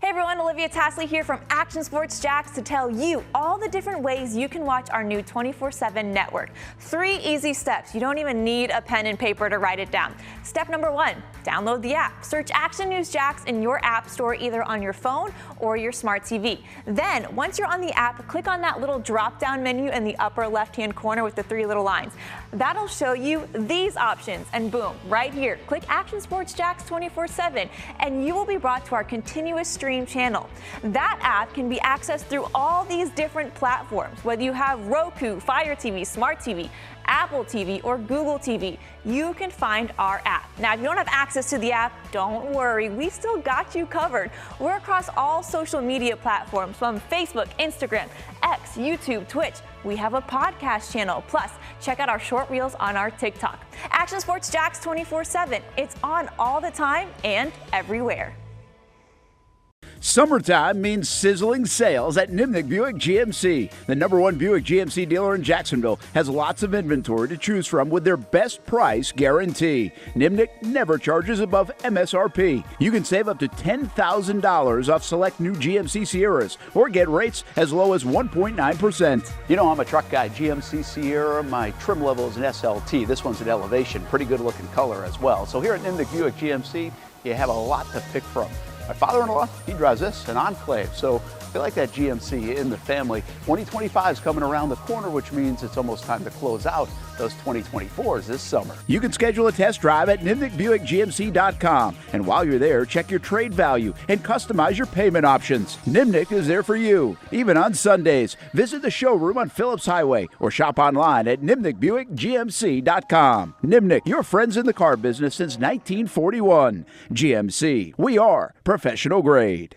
Hey everyone, Olivia Tasley here from Action Sports Jacks to tell you all the different ways you can watch our new 24/7 network. 3 easy steps. You don't even need a pen and paper to write it down. Step number 1, download the app. Search Action News Jacks in your app store either on your phone or your smart TV. Then, once you're on the app, click on that little drop-down menu in the upper left-hand corner with the 3 little lines. That'll show you these options, and boom, right here, click Action Sports Jacks 24/7, and you will be brought to our continuous stream channel. That app can be accessed through all these different platforms. Whether you have Roku, Fire TV, Smart TV, Apple TV, or Google TV, you can find our app. Now, if you don't have access to the app, don't worry, we still got you covered. We're across all social media platforms from Facebook, Instagram, X, YouTube, Twitch. We have a podcast channel. Plus, check out our short reels on our TikTok. Action Sports Jacks 24/7. It's on all the time and everywhere. Summertime means sizzling sales at Nimnick Buick GMC. The #1 Buick GMC dealer in Jacksonville has lots of inventory to choose from with their best price guarantee. Nimnick never charges above MSRP. You can save up to $10,000 off select new GMC Sierras or get rates as low as 1.9%. You know, I'm a truck guy. GMC Sierra, my trim level is an SLT. This one's an Elevation, pretty good looking color as well. So here at Nimnick Buick GMC, you have a lot to pick from. My father-in-law, he drives this, an Enclave, so I feel like that GMC in the family. 2025 is coming around the corner, which means it's almost time to close out those 2024s this summer. You can schedule a test drive at NimnickBuickGMC.com, and while you're there, check your trade value and customize your payment options. Nimnick is there for you, even on Sundays. Visit the showroom on Phillips Highway or shop online at NimnickBuickGMC.com. Nimnick, your friends in the car business since 1941. GMC, we are professional grade.